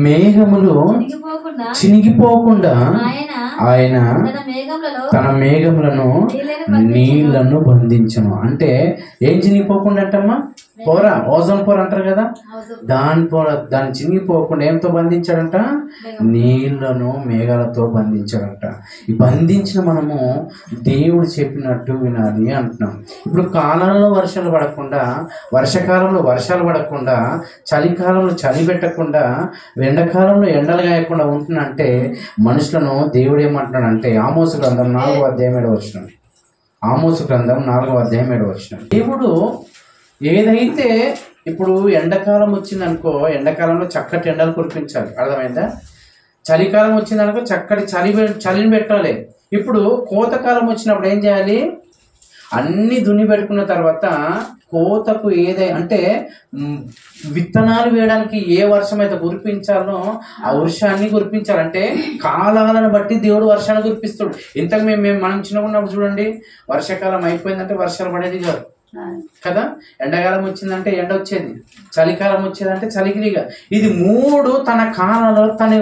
S1: మేఘములు చినిగిపోకుండా ఆయన తన మేఘములను నీళ్లను బంధించను. అంటే ఏం చినిగిపోకుండా అంటమ్మా? పొర, ఓజోన్ పొర అంటారు కదా, దాన్ని చినిగిపోకుండా ఏంతో బంధించాడంట? నీళ్లను మేఘాలతో బంధించాడంట. ఈ బంధించిన మనము దేవుడు చెప్పినట్టు వినాలి అంటున్నాం. ఇప్పుడు కాలంలో వర్షాలు పడకుండా, వర్షాకాలంలో వర్షాలు పడకుండా, చలికాలంలో చలి పెట్టకుండా, ఎండాకాలంలో ఎండలు గాయకుండా ఉంటుందంటే మనుషులను దేవుడు ఏమంటున్నాడంటే ఆమోసు గ్రంథం 4వ అధ్యాయం 7వ వచనం. ఆమోసు గ్రంథం 4వ అధ్యాయం 7వ వచనం. దేవుడు ఏదైతే ఇప్పుడు ఎండాకాలం వచ్చిందనుకో, ఎండాకాలంలో చక్కటి ఎండలు కురిపించాలి. అర్థమైందా? చలికాలం వచ్చిందనుకో చక్కటి చలిని పెట్టాలి. ఇప్పుడు కోతకాలం వచ్చినప్పుడు ఏం చేయాలి? అన్ని దున్ని పెట్టుకున్న తర్వాత కోతకు అంటే విత్తనాలు వేయడానికి ఏ వర్షం అయితే కురిపించాలో ఆ వర్షాన్ని కురిపించాలంటే కాలాలను బట్టి దేవుడు వర్షాన్ని కురిపిస్తాడు. ఇంతకు మనం చిన్నగా ఉన్నప్పుడు చూడండి, వర్షాకాలం అయిపోయిందంటే వర్షాలు పడేది కాదు కదా. ఎండాకాలం వచ్చిందంటే ఎండ వచ్చేది, చలికాలం వచ్చేదంటే చలిగిరిగా. ఇది మూడు తన కాలంలో తనే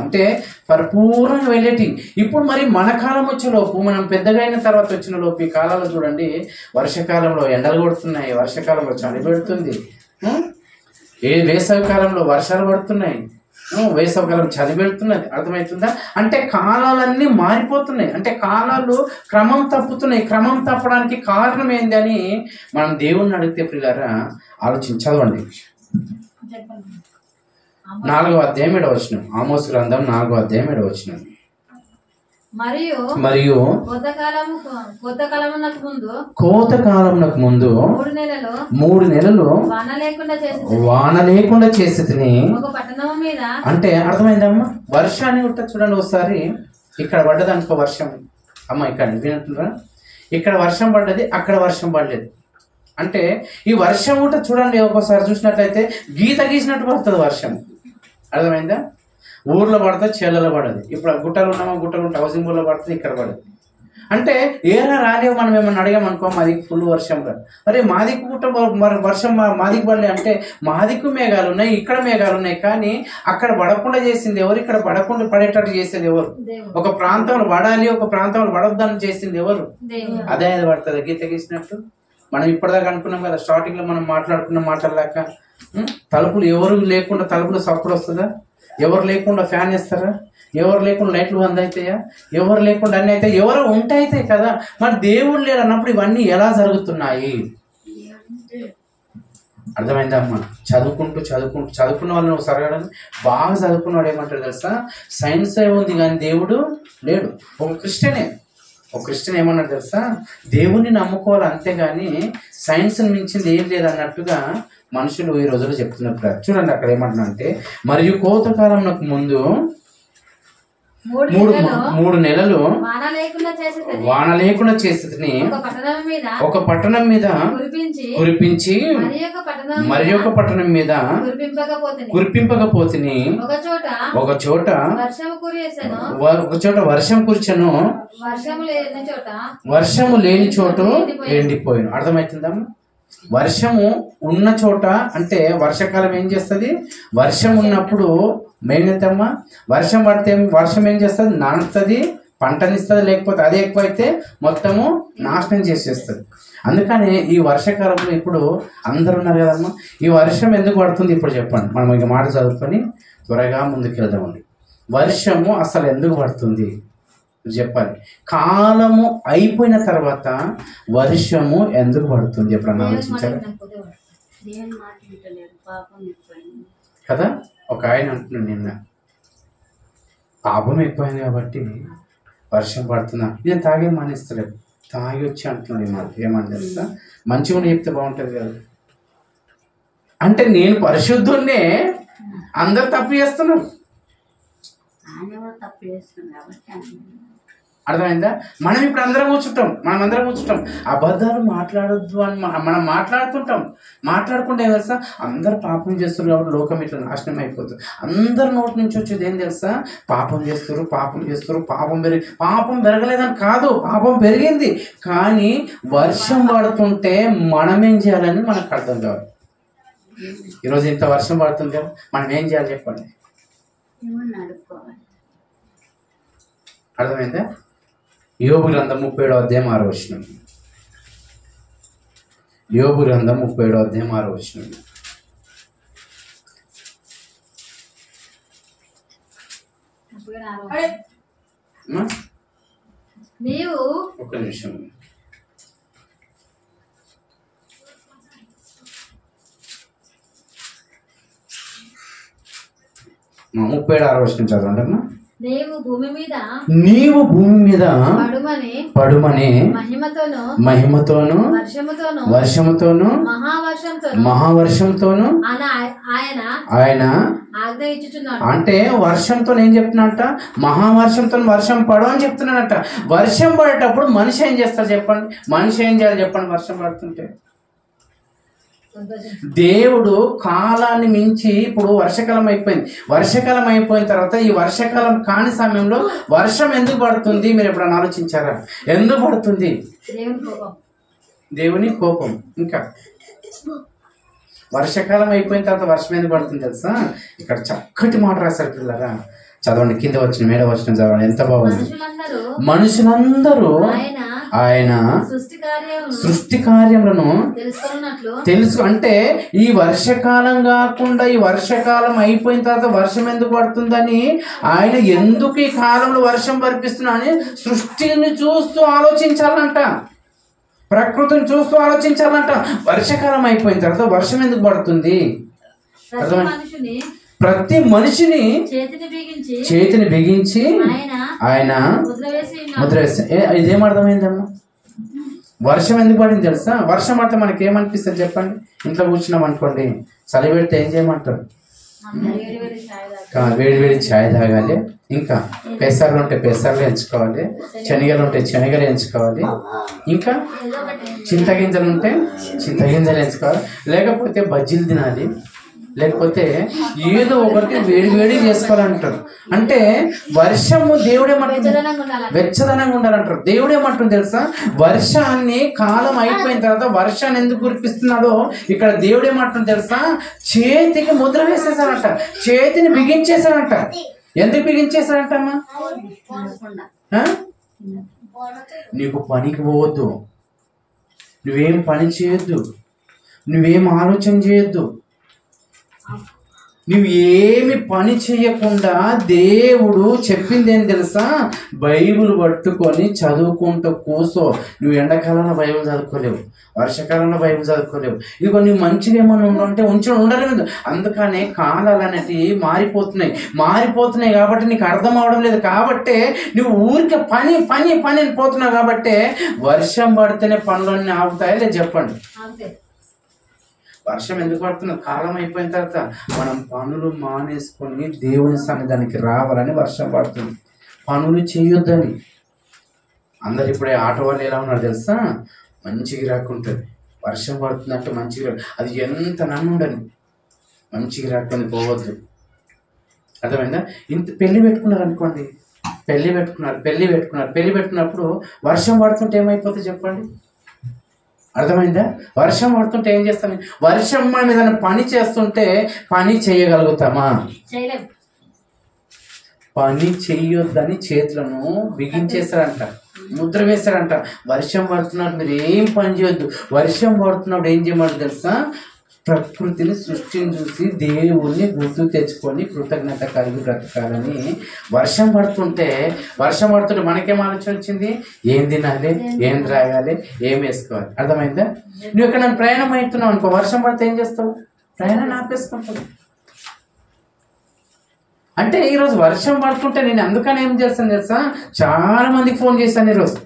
S1: అంటే పరిపూర్ణంగా వెళ్ళేటి. ఇప్పుడు మరి మన కాలం వచ్చేలోపు, మనం పెద్దగా అయిన తర్వాత వచ్చిన లోపు ఈ కాలంలో చూడండి, వర్షాకాలంలో ఎండలు కొడుతున్నాయి, వర్షాకాలంలో చలి పెడుతుంది, వేసవి కాలంలో వర్షాలు పడుతున్నాయి, వేసవకాలం చలి పెడుతున్నది. అర్థమవుతుందా? అంటే కాలాలన్నీ మారిపోతున్నాయి. అంటే కాలాలు క్రమం తప్పుతున్నాయి. క్రమం తప్పడానికి కారణం ఏంది అని మనం దేవుణ్ణి అడిగితే ప్రియులారా ఆలోచించదండి. 4వ అధ్యాయం 7వ వచనం. ఆమోసు గ్రంథం 4వ అధ్యాయం 7వ వచనం. మరియు కోతకాలమునకు ముందు 3 నెలలు వాన లేకుండా చేసేది. అంటే అర్థమైందమ్మా? వర్షాన్ని ఉంటుంది చూడండి. ఒకసారి ఇక్కడ పడ్డది అనుకో వర్షం, అమ్మ ఇక్కడ వింటున్నారా? ఇక్కడ వర్షం పడ్డది, అక్కడ వర్షం పడలేదు. అంటే ఈ వర్షం ఉంటుంది చూడండి, ఒక్కోసారి చూసినట్లయితే గీత గీసినట్టు పడుతుంది వర్షం. అర్థమైందా? ఊర్లో పడుతుంది, చేళ్ళలో పడదు. ఇప్పుడు గుట్టలు ఉన్నామా, గుట్టలు ఉంటే హౌసింగ్ బోర్డులో పడుతుంది, ఇక్కడ పడదు. అంటే ఏరా రాలేవు. మనం ఏమన్నా అడిగామనుకో, మాదికి ఫుల్ వర్షం రాదు. అరే మాదికి గుట్ట మరి వర్షం మాదికి పడలే అంటే, మాదికు మేఘాలు ఉన్నాయి, ఇక్కడ మేఘాలు ఉన్నాయి, కానీ అక్కడ పడకుండా చేసింది ఎవరు? ఇక్కడ పడకుండా పడేటట్టు చేసేది ఎవరు? ఒక ప్రాంతంలో పడాలి, ఒక ప్రాంతంలో పడొద్దని చేసింది ఎవరు? అదే అది పడుతుంది గీత గీసినట్టు. మనం ఇప్పటిదాకా అనుకున్నాం కదా, స్టార్టింగ్ లో మనం మాట్లాడుకున్న మాటలాక తలుపులు ఎవరు లేకుండా తలుపులు సప్పుడు వస్తుందా? ఎవరు లేకుండా ఫ్యాన్ వేస్తారా? ఎవరు లేకుండా లైట్లు బంద్ అవుతాయా? ఎవరు లేకుండా అన్ని అయితే ఎవరో ఉంటాయితే కదా. మరి దేవుడు లేడు అన్నప్పుడు ఇవన్నీ ఎలా జరుగుతున్నాయి? అర్థమైందా అమ్మా? చదువుకున్న వాళ్ళని ఒకసారి బాగా చదువుకున్నవాడు ఏమంటాడు తెలుసా? సైన్స్ ఏముంది కానీ దేవుడు లేడు. ఒక క్రిస్టియన్ ఏమన్నాడు తెలుసా? దేవుణ్ణి నమ్ముకోవాలి అంతేగాని సైన్స్ని మించింది ఏం లేదు అన్నట్టుగా మనుషులు ఈ రోజుల్లో చెప్తున్నప్పుడు చూడండి. అక్కడ ఏమంటున్నా అంటే, మరియు కోతకాలంకు ముందు 3 నెలలు వాన లేకుండా చేసేది ఒక పట్టణం మీద కురిపించి మరి ఒక పట్టణం మీద కురిపింపకపోతే ఒక చోట వర్షం కురిచెను, వర్షము లేని చోటు ఎండిపోయాను. అర్థమవుతుందమ్మా? వర్షము ఉన్న చోట అంటే వర్షాకాలం ఏం చేస్తుంది? వర్షం ఉన్నప్పుడు మేమేంటమ్మా, వర్షం పడితే వర్షం ఏం చేస్తుంది? నానుతుంది, పంటనిస్తుంది. లేకపోతే అదే ఎక్కువైతే మొత్తము నాశనం చేసేస్తుంది. అందుకని ఈ వర్షాకాలంలో ఇప్పుడు అందరు ఉన్నారు కదమ్మా, ఈ వర్షం ఎందుకు పడుతుంది ఇప్పుడు చెప్పండి. మనం ఇక మాట చదువుకొని త్వరగా ముందుకు వెళ్దామండి. వర్షము అసలు ఎందుకు పడుతుంది చెప్పాలి. కాలము అయిపోయిన తర్వాత వర్షము ఎందుకు పడుతుంది ఎప్పుడన్నా ఆలోచించారు కదా? ఒక ఆయన అంటున్నాడు నిన్న, పాపం ఎక్కువైంది కాబట్టి వర్షం పడుతున్నా. నేను తాగే మానేస్తలేదు, తాగి వచ్చి అంటున్నాడు. మాట ఏమని తెలుసా? మంచిగా చెప్తే బాగుంటుంది కదా. అంటే నేను పరిశుద్ధున్నే, అందరు తప్పు చేస్తున్నారు. అర్థమైందా? మనం ఇప్పుడు అందరం కూర్చుంటాం, అబద్ధాలు మాట్లాడొద్దు అని మనం మాట్లాడుకుంటే ఏం తెలుసా? అందరు పాపం చేస్తారు కాబట్టి లోకం ఇట్లా నాశనం అయిపోతుంది. అందరి నోటి నుంచి వచ్చేది ఏం తెలుసా? పాపం చేస్తారు, పాపం పెరగలేదని కాదు, పాపం పెరిగింది. కానీ వర్షం పడుతుంటే మనం ఏం చేయాలని మనకు అర్థం కావాలి. ఈరోజు ఇంత వర్షం పడుతుంది కదా, మనం ఏం చేయాలి చెప్పండి? అర్థమైందా? యోబు గ్రంథం 37వ అధ్యాయం 6వ వచనం. యోబు గ్రంథం 37వ అధ్యాయం 6వ వచనం. ఒక్క నిమిషం. 37వ వచనం చదవండి అమ్మా. నీవు భూమి మీద పడుమని మహిమతోను వర్షముతోను మహావర్షంతోను ఆయన అంటే వర్షంతో ఏం చెప్తున్నాడట? మహావర్షంతో వర్షం పడు అని చెప్తున్నాడట. వర్షం పడేటప్పుడు మనిషి ఏం చేస్తారు చెప్పండి? మనిషి ఏం చేయాలి చెప్పండి? వర్షం పడుతుంటే దేవుడు కాలాన్ని మించి ఇప్పుడు వర్షాకాలం అయిపోయిన తర్వాత ఈ వర్షాకాలం కాని సమయంలో వర్షం ఎందుకు పడుతుంది? మీరు ఎప్పుడన్నా ఆలోచించారా? ఎందుకు పడుతుంది? దేవుని కోపం. ఇంకా వర్షాకాలం అయిపోయిన తర్వాత వర్షం ఎందుకు పడుతుంది తెలుసా? ఇక్కడ చక్కటి మాట రాశారు పిల్లరా. చదవండి, కింద వచ్చిన మేడ వచ్చిన చదవండి. ఎంత బాగుంది. మనుషులందరూ ఆయన సృష్టి కార్యములను తెలుసు. అంటే ఈ వర్షకాలం కాకుండా ఈ వర్షకాలం అయిపోయిన తర్వాత వర్షం ఎందుకు పడుతుందని, ఆయన ఎందుకు ఈ కాలంలో వర్షం పరిపిస్తున్నా అని సృష్టిని చూస్తూ ఆలోచించాలంట, ప్రకృతిని చూస్తూ ఆలోచించాలంట. వర్షకాలం అయిపోయిన తర్వాత వర్షం ఎందుకు పడుతుంది? ప్రతి మనిషిని చేతిని బిగించి ఆయన ముద్ర వేసి. ఇదేం అర్థమైందమ్మా? వర్షం ఎందుకు పడింది తెలుసా? వర్షం పడితే మనకి ఏమనిపిస్తుంది చెప్పండి? ఇంట్లో కూర్చున్నాం అనుకోండి, చలి పెడితే ఏం చేయమంటారు? వేడి వేడి ఛాయ్ తాగాలి, ఇంకా పెసర్లు ఉంటే పెసర్లు ఎంచుకోవాలి, శనగలు ఉంటే శనగలు ఎంచుకోవాలి, ఇంకా చింతగింజలు ఉంటే చింతగింజలు ఎంచుకోవాలి, లేకపోతే బజ్జీలు తినాలి, లేకపోతే ఏదో ఒకటి వేడి వేడి చేసుకోవాలంటారు. అంటే వర్షము దేవుడేమంటుంది? వెచ్చదనంగా ఉండాలంటారు. దేవుడేమంటుంది తెలుసా? వర్షాన్ని కాలం అయిపోయిన తర్వాత వర్షాన్ని ఎందుకు కురిపిస్తున్నాడో ఇక్కడ దేవుడేమంటుంది తెలుసా? చేతికి ముద్ర వేసేసాడంట, చేతిని బిగించేసాడంట. ఎందుకు బిగించేసాడంటమ్మా? నీకు పనికి పోవద్దు, నువ్వేం పని చేయొద్దు, నువ్వేం ఆలోచన చేయొద్దు, నువ్వు ఏమి పని చేయకుండా దేవుడు చెప్పింది ఏం తెలుసా? బైబిల్ పట్టుకొని చదువుకుంటూ కూసో. నువ్వు ఎండాకాలంలో బైబిల్ చదువుకోలేవు, వర్షాకాలంలో బైబిల్ చదువుకోలేవు. ఇదిగో నువ్వు మంచిగా ఏమన్నా ఉంటే ఉండలేదు. అందుకనే కాలాలు అనేటివి మారిపోతున్నాయి కాబట్టి నీకు అర్థం అవడం లేదు. కాబట్టి నువ్వు ఊరికే పని పని పని అని పోతున్నావు. కాబట్టి వర్షం పడితేనే పనులన్నీ ఆగుతాయా లేదు చెప్పండి? వర్షం ఎందుకు పడుతుంది? కాలం అయిపోయిన తర్వాత మనం పనులు మానేసుకొని దేవుని సన్నిధానికి రావాలని వర్షం పడుతుంది. పనులు చేయొద్దని. అందరు ఇప్పుడే ఆటో వాళ్ళు ఎలా ఉన్నారు తెలుసా? మంచిగా రాకుంటుంది. వర్షం పడుతుందంటే మంచిగా, అది ఎంత నన్ను ఉండని మంచిగా రాకుండా పోవద్దు. అర్థమైందా? ఇంత పెళ్లి పెట్టుకున్నారు అనుకోండి, పెళ్లి పెట్టుకున్నప్పుడు వర్షం పడుతుంటే ఏమైపోతుంది చెప్పండి? అర్థమైందా? వర్షం పడుతుంటే ఏం చేస్తాం? వర్షం మనం ఏదైనా పని చేస్తుంటే పని చేయగలుగుతామా? పని చెయ్యొద్దని చేతులను బిగించేశారంట, ముద్ర వేశారంట. వర్షం పడుతున్నప్పుడు మీరు ఏం పని చేయొద్దు. వర్షం పడుతున్నప్పుడు ఏం చేయమంటారు తెలుసా? ప్రకృతిని సృష్టిని చూసి దేవుణ్ణి గుర్తు తెచ్చుకొని కృతజ్ఞత కలిగి బ్రతకాలని. వర్షం పడుతుంటే మనకేం ఆలోచన వచ్చింది? ఏం తినాలి, ఏం త్రాగాలి, ఏం వేసుకోవాలి. అర్థమైందా? నువ్వు ఇక్కడ ప్రయాణం అవుతున్నావు అనుకో, వర్షం పడితే ఏం చేస్తావు? ప్రయాణాన్ని ఆపేసుకుంటావు. అంటే ఈరోజు వర్షం పడుతుంటే నేను అందుకని ఏం చేస్తాను తెలుసా? చాలా మందికి ఫోన్ చేశాను ఈరోజు.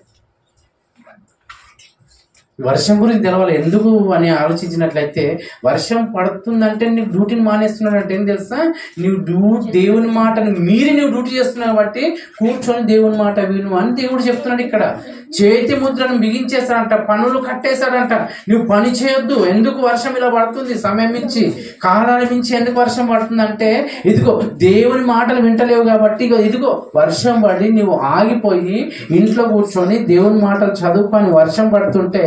S1: వర్షం గురించి తెలవాలి ఎందుకు అని ఆలోచించినట్లయితే, వర్షం పడుతుందంటే నీకు డ్యూటీని మానేస్తున్నాడు అంటే ఏం తెలుసా? నువ్వు దేవుని మాటను మీరి నువ్వు డ్యూటీ చేస్తున్నావు కాబట్టి కూర్చొని దేవుని మాట విను అని దేవుడు చెప్తున్నాడు. ఇక్కడ చేతి ముద్రను బిగించేశాడంట, పనులు కట్టేశాడంట. నువ్వు పని చేయొద్దు. ఎందుకు వర్షం ఇలా పడుతుంది? సమయం మించి, కాలాల మించి ఎందుకు వర్షం పడుతుందంటే, ఇదిగో దేవుని మాటలు వింటలేవు కాబట్టి ఇదిగో వర్షం పడి నువ్వు ఆగిపోయి ఇంట్లో కూర్చొని దేవుని మాటలు చదువుకొని వర్షం పడుతుంటే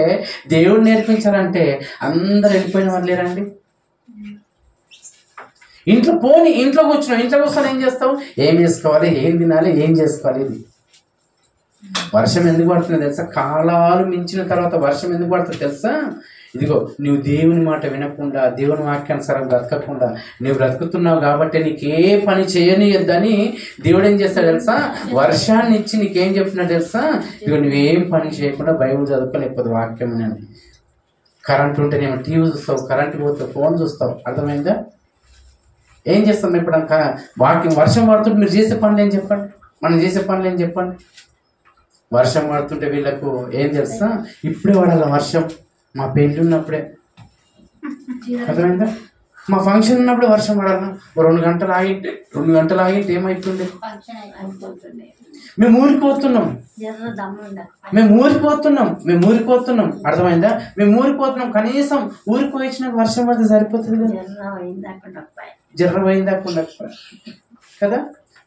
S1: దేవుడు నేర్పించాలంటే అందరు వెళ్ళిపోయిన వాళ్ళు లేరండి. ఇంట్లో కూర్చొని ఏం చేస్తావు? ఏం చేసుకోవాలి, ఏం తినాలి, ఏం చేసుకోవాలి. ఇది వర్షం ఎందుకు పడుతుంది తెలుసా? కాలాలు మించిన తర్వాత వర్షం ఎందుకు పడుతుంది తెలుసా? ఇదిగో నువ్వు దేవుని మాట వినకుండా, దేవుని వాక్యానుసారం బ్రతకకుండా నువ్వు బ్రతుకుతున్నావు కాబట్టి నీకే పని చేయనియొద్దని దేవుడు ఏం చేస్తాడు తెలుసా? వర్షాన్ని ఇచ్చి నీకేం చెప్తున్నాడు తెలుసా? ఇదిగో నువ్వేం పని చేయకుండా బైబిల్ చదువుకో, లేకపోతే వాక్యం వినండి. కరెంట్ ఉంటేనేమో టీవీ చూస్తావు, కరెంట్ పోతే ఫోన్ చూస్తావు. అర్థమైందా? ఏం చేస్తాం ఇప్పుడు? వర్షం పడుతుంటే మీరు చేసే పనులు ఏం చెప్పండి? మనం చేసే పనులు ఏం చెప్పండి? వర్షం పడుతుంటే వీళ్ళకు ఏం తెలుసా? ఇప్పుడే పడాల వర్షం. మా పెళ్ళి ఉన్నప్పుడే, అర్థమైందా? మా ఫంక్షన్ ఉన్నప్పుడే వర్షం పడాల. 2 గంటలు ఆగింటే ఏమైతుంది? మేము ఊరిపోతున్నాం. అర్థమైందా? మేము ఊరిపోతున్నాం. కనీసం ఊరికి వచ్చినాక వర్షం పడితే సరిపోతుంది కదా, జర్రమైందాకుండా కదా.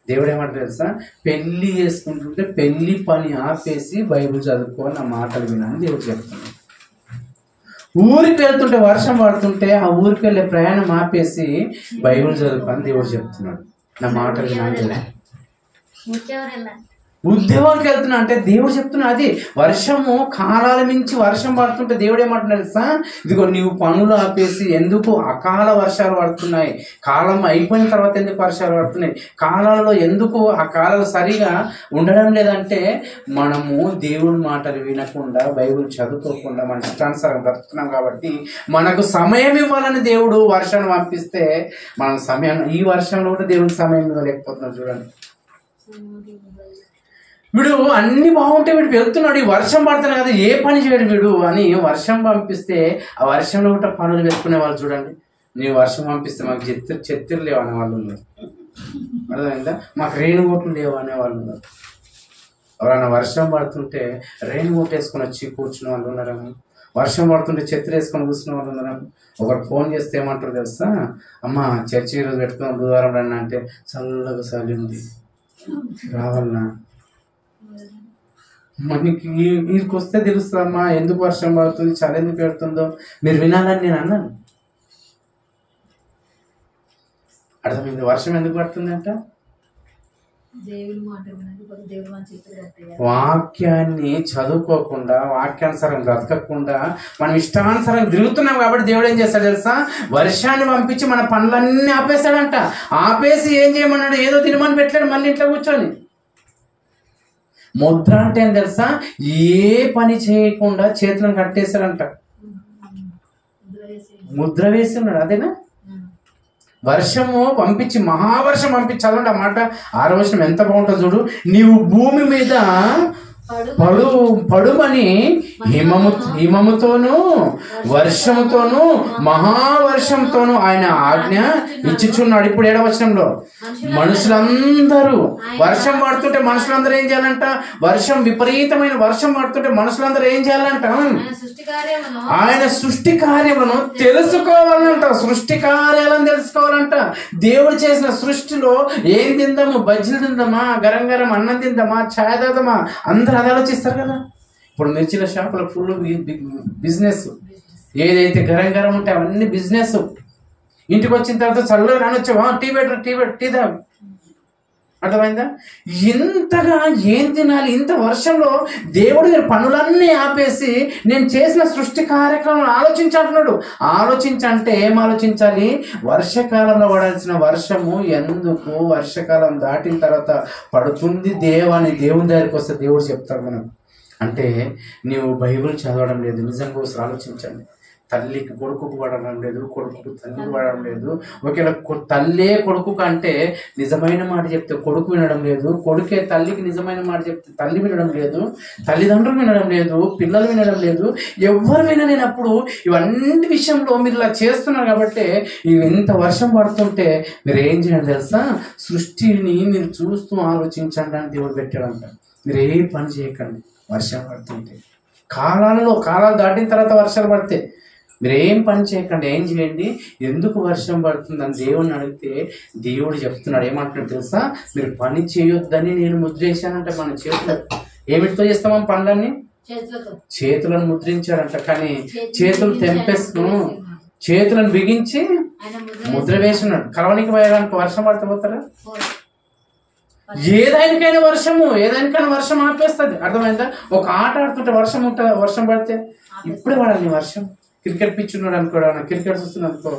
S1: దేవుడు ఏమంటారు తెలుసా? పెళ్లి చేసుకుంటుంటే పెళ్లి పని ఆపేసి బైబిల్ చదువుకో, నా మాటలు వినని దేవుడు చెప్తున్నాడు. ఊరికి వెళ్తుంటే వర్షం పడుతుంటే ఆ ఊరికి వెళ్ళే ప్రయాణం ఆపేసి బైబిల్ చదువుకో అని దేవుడు చెప్తున్నాడు. నా మాటలు వినని. ఉద్యోగానికి వెళ్తున్నా అంటే దేవుడు చెప్తున్నా అది వర్షము కాలాల మించి వర్షం పడుతుంటే దేవుడు ఏమంటున్నాడు తెలుసా, ఇదిగో నీవు పనులు ఆపేసి ఎందుకు అకాల వర్షాలు పడుతున్నాయి, కాలం అయిపోయిన తర్వాత ఎందుకు వర్షాలు పడుతున్నాయి, కాలాలలో ఎందుకు ఆ కాలాలు సరిగా ఉండడం లేదంటే మనము దేవుడి మాటలు వినకుండా బైబిల్ చదువుకోకుండా మన ఇష్టానుసారం బ్రతుకుతున్నాం కాబట్టి మనకు సమయం ఇవ్వాలని దేవుడు వర్షాన్ని పంపిస్తే మనం సమయాన్ని ఈ వర్షంలో కూడా దేవుడికి సమయం ఇవ్వలేకపోతున్నాం. చూడండి, వీడు అన్ని బాగుంటే వీడు వెళ్తున్నాడు, ఈ వర్షం పడుతున్నాడు కదా ఏ పని చేయడు వీడు అని వర్షం పంపిస్తే ఆ వర్షంలో కూడా పనులు పెట్టుకునే వాళ్ళు చూడండి. నీ వర్షం పంపిస్తే మాకు చెత్తిరు లేవు అనే వాళ్ళు ఉన్నారు, అర్థమైందా, మాకు రేణుగోట్లు లేవు అనే వాళ్ళు ఉన్నారు. ఎవరైనా వర్షం పడుతుంటే రేణుగోట్ వేసుకొని వచ్చి కూర్చున్న వాళ్ళు ఉన్నారేమో, వర్షం పడుతుంటే చెత్తిరి వేసుకొని కూర్చున్న వాళ్ళు ఉన్నారేమో. ఒకరు ఫోన్ చేస్తే ఏమంటారు తెలుసా, అమ్మ చర్చి ఈరోజు పెట్టుకుని బుధవారం రండి అంటే చల్లగా చలి ఉంది రావాలన్నా, మనకి వీరికి వస్తే తెలుస్తుందమ్మా ఎందుకు వర్షం పడుతుంది చలి ఎందుకు పెడుతుందో మీరు వినాలని నేను అన్నాను. అర్థమైంది, వర్షం ఎందుకు పడుతుంది అంట, వాక్యాన్ని చదువుకోకుండా వాక్యానుసారం బ్రతకకుండా మనం ఇష్టానుసారం తిరుగుతున్నాం కాబట్టి దేవుడు ఏం చేస్తాడు తెలుసా, వర్షాన్ని పంపించి మన పనులన్నీ ఆపేస్తాడంట. ఆపేసి ఏం చేయమన్నాడు, ఏదో తినమని పెట్టాడు, మళ్ళీ ఇంట్లో కూర్చొని. ముద్ర అంటే ఏం తెలుసా, ఏ పని చేయకుండా చేతులను కట్టేశాడంట, ముద్ర వేసి ఉన్నాడు. అదేనా, వర్షము పంపించి మహావర్షం పంపించి, చదవండి ఆ మాట 6వ వచనం ఎంత బాగుంటుందో చూడు, నీవు భూమి మీద పడుమని హిమముతోను వర్షముతోను మహావర్షంతోను ఆయన ఆజ్ఞ ఇచ్చిచున్నాడు. ఇప్పుడు 7వ వచనంలో మనుషులందరూ వర్షం పడుతుంటే మనుషులందరూ ఏం చేయాలంట, వర్షం విపరీతమైన వర్షం పడుతుంటే మనుషులందరూ ఏం చేయాలంట, ఆయన సృష్టి కార్యములను తెలుసుకోవాలంట. సృష్టి కార్యాలను తెలుసుకోవాలంట. దేవుడు చేసిన సృష్టిలో ఏం తిందాము, బజ్జీలు తిందామా, గరం గరం అన్నం తిందామా, ఛాయ్ తాగుదామా, అందరూ అది ఆలోచిస్తారు కదా. ఇప్పుడు మిర్చిల షాపులో ఫుల్ బిజినెస్, ఏదైతే గరం గరం ఉంటే అవన్నీ బిజినెస్. ఇంటికి వచ్చిన తర్వాత చల్లగా రానొచ్చావా, టీ తాగు, అర్థమైందా. ఇంతగా ఏం తినాలి, ఇంత వర్షంలో దేవుడు నేను పనులన్నీ ఆపేసి నేను చేసిన సృష్టి కార్యక్రమం ఆలోచించాలన్నాడు. ఆలోచించంటే ఏం ఆలోచించాలి, వర్షకాలంలో పడాల్సిన వర్షము ఎందుకు వర్షకాలం దాటిన తర్వాత పడుతుంది దేవుని దగ్గరికి వస్తే దేవుడు చెప్తాడు మనం. అంటే నీవు బైబిల్ చదవడం లేదు. నిజంగా ఒకసారి ఆలోచించండి, తల్లికి కొడుకుకు పడడం లేదు, కొడుకుకు తల్లికి పడడం లేదు. ఒకవేళ తల్లే కొడుకు కంటే నిజమైన మాట చెప్తే కొడుకు వినడం లేదు, కొడుకే తల్లికి నిజమైన మాట చెప్తే తల్లి వినడం లేదు, తల్లిదండ్రులు వినడం లేదు, పిల్లలు వినడం లేదు, ఎవరు వినలేనప్పుడు ఇవన్నీ విషయంలో మీరు ఇలా చేస్తున్నారు. కాబట్టి ఇంత వర్షం పడుతుంటే మీరు ఏం చేయండి తెలుసా, సృష్టిని మీరు చూస్తూ ఆలోచించండి అని దేవుడు పెట్టాడంట. మీరు ఏ పని చేయకండి వర్షం పడుతుంటే. కాలాలు దాటిన తర్వాత వర్షాలు పడితే మీరు ఏం పని చేయకండి. ఏం చేయండి, ఎందుకు వర్షం పడుతుందని దేవుడిని అడిగితే దేవుడు చెప్తున్నాడు. ఏమంటున్నాడు తెలుసా, మీరు పని చేయొద్దని నేను ముద్రేశానంటే మన చేతులు ఏమిటితో చేస్తామా పనులన్నీ, చేతులను ముద్రించాడంట. కానీ చేతులు తెంపేసుకును, చేతులను బిగించి ముద్ర వేసున్నాడు. కలవనికి పోయడానికి వర్షం పడితే పోతారా, ఏదానికైనా వర్షం ఆపేస్తుంది. అర్థమైందా. ఒక ఆట ఆడుతుంటే వర్షం పడితే ఇప్పుడే పడాలి వర్షం. క్రికెట్ పిచ్ ఉన్నాడు అనుకోడు, క్రికెట్ చూస్తున్నాడు అనుకో,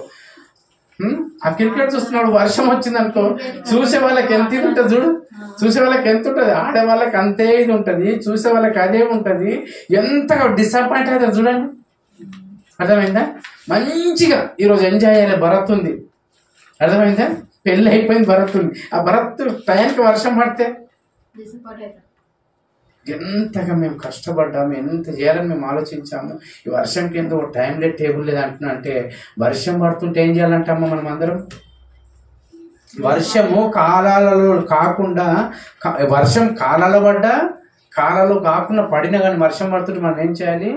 S1: ఆ క్రికెట్ చూస్తున్నాడు, వర్షం వచ్చింది అనుకో, చూసే వాళ్ళకి ఎంత ఇది ఉంటుంది చూడు, చూసే వాళ్ళకి ఎంత ఉంటుంది, ఆడే వాళ్ళకి అంతే ఇది ఉంటుంది, చూసే వాళ్ళకి అదే ఉంటుంది, ఎంతగా డిసప్పాయింట్ అవుతుంది చూడండి. అర్థమైందా. మంచిగా ఈరోజు ఎంజాయ్ చేయాలి, భరత్ ఉంది, అర్థమైందా, పెళ్ళి అయిపోయింది, భరత్ ఉంది. ఆ భరత్ టైంకి వర్షం పడితే ఎంతగా మేము కష్టపడ్డాము, ఎంత చేయాలని మేము ఆలోచించాము. ఈ వర్షంకి ఎందుకు టైం లేదు, టేబుల్ లేదు అంటున్నా అంటే వర్షం పడుతుంటే ఏం చేయాలంటామా మనం అందరం. వర్షము కాలాలలో కాకుండా, వర్షం కాలాలు కాకుండా పడినా కానీ వర్షం పడుతుంటే మనం ఏం చేయాలి,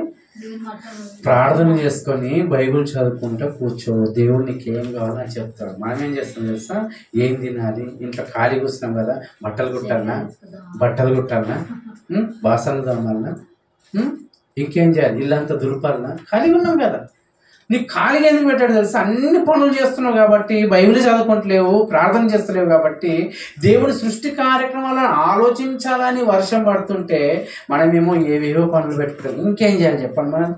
S1: ప్రార్థన చేసుకొని బైబిల్ చదువుకుంటూ కూర్చో, దేవుడు నీకు ఏం కావాలని చెప్తాడు. మనం ఏం చేస్తాం తెలుసా, ఏం తినాలి, ఇంట్లో ఖాళీ కూర్చున్నాం కదా, బట్టలు కుట్టాలనా, బాసనలు తోమాలనా, ఇంకేం చేయాలి, ఇల్లంతా దులపాలనా, ఖాళీగా ఉన్నాం కదా. నీకు ఖాళీగా ఎందుకు పెట్టాడు తెలుసా? అన్ని పనులు చేస్తున్నావు కాబట్టి, బైబిల్ చదువుకుంటలేవు, ప్రార్థన చేస్తలేవు కాబట్టి, దేవుని సృష్టి కార్యక్రమాలను ఆలోచించాలని వర్షం పడుతుంటే మనమేమో ఏవేవో పనులు పెట్టుకుంటాం. ఇంకేం చేయాలి చెప్పండి? మనం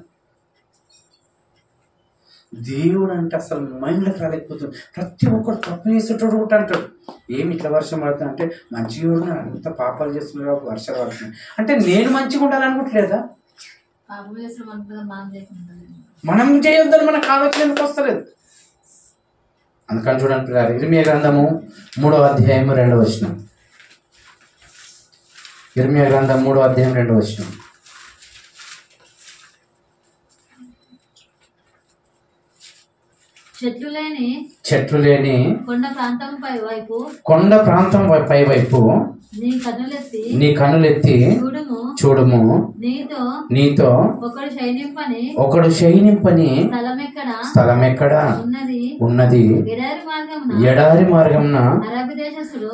S1: దేవుడు అంటే అసలు మైండ్లోకి రాలేకపోతుంది. ప్రతి ఒక్కరు తప్పు చేసేటోడు కూడా అంటాడు, ఏమి ఇట్లా వర్షం పడుతుంది అంటే, మంచిగా అంత పాపాలు చేస్తున్నారు వర్షాలు పడుతున్నాయి అంటే నేను మంచిగా ఉండాలనుకుంటలేదా? మనం చేయొద్దని మనకు ఆలోచన ఎందుకు వస్తలేదు? అందుకని చూడండి పిల్లలు, ఇర్మియా గ్రంథము 3వ అధ్యాయము 2వ వచనం. ఇర్మియా గ్రంథం 3వ అధ్యాయం 2వ వచనం. చెట్లు లేని కొండ ప్రాంతం పైవైపు నీ కన్నులెత్తి చూడుము, నీతో ఒకడు శయనింపని స్థలమెక్కడ ఉన్నది? ఎడారి మార్గమున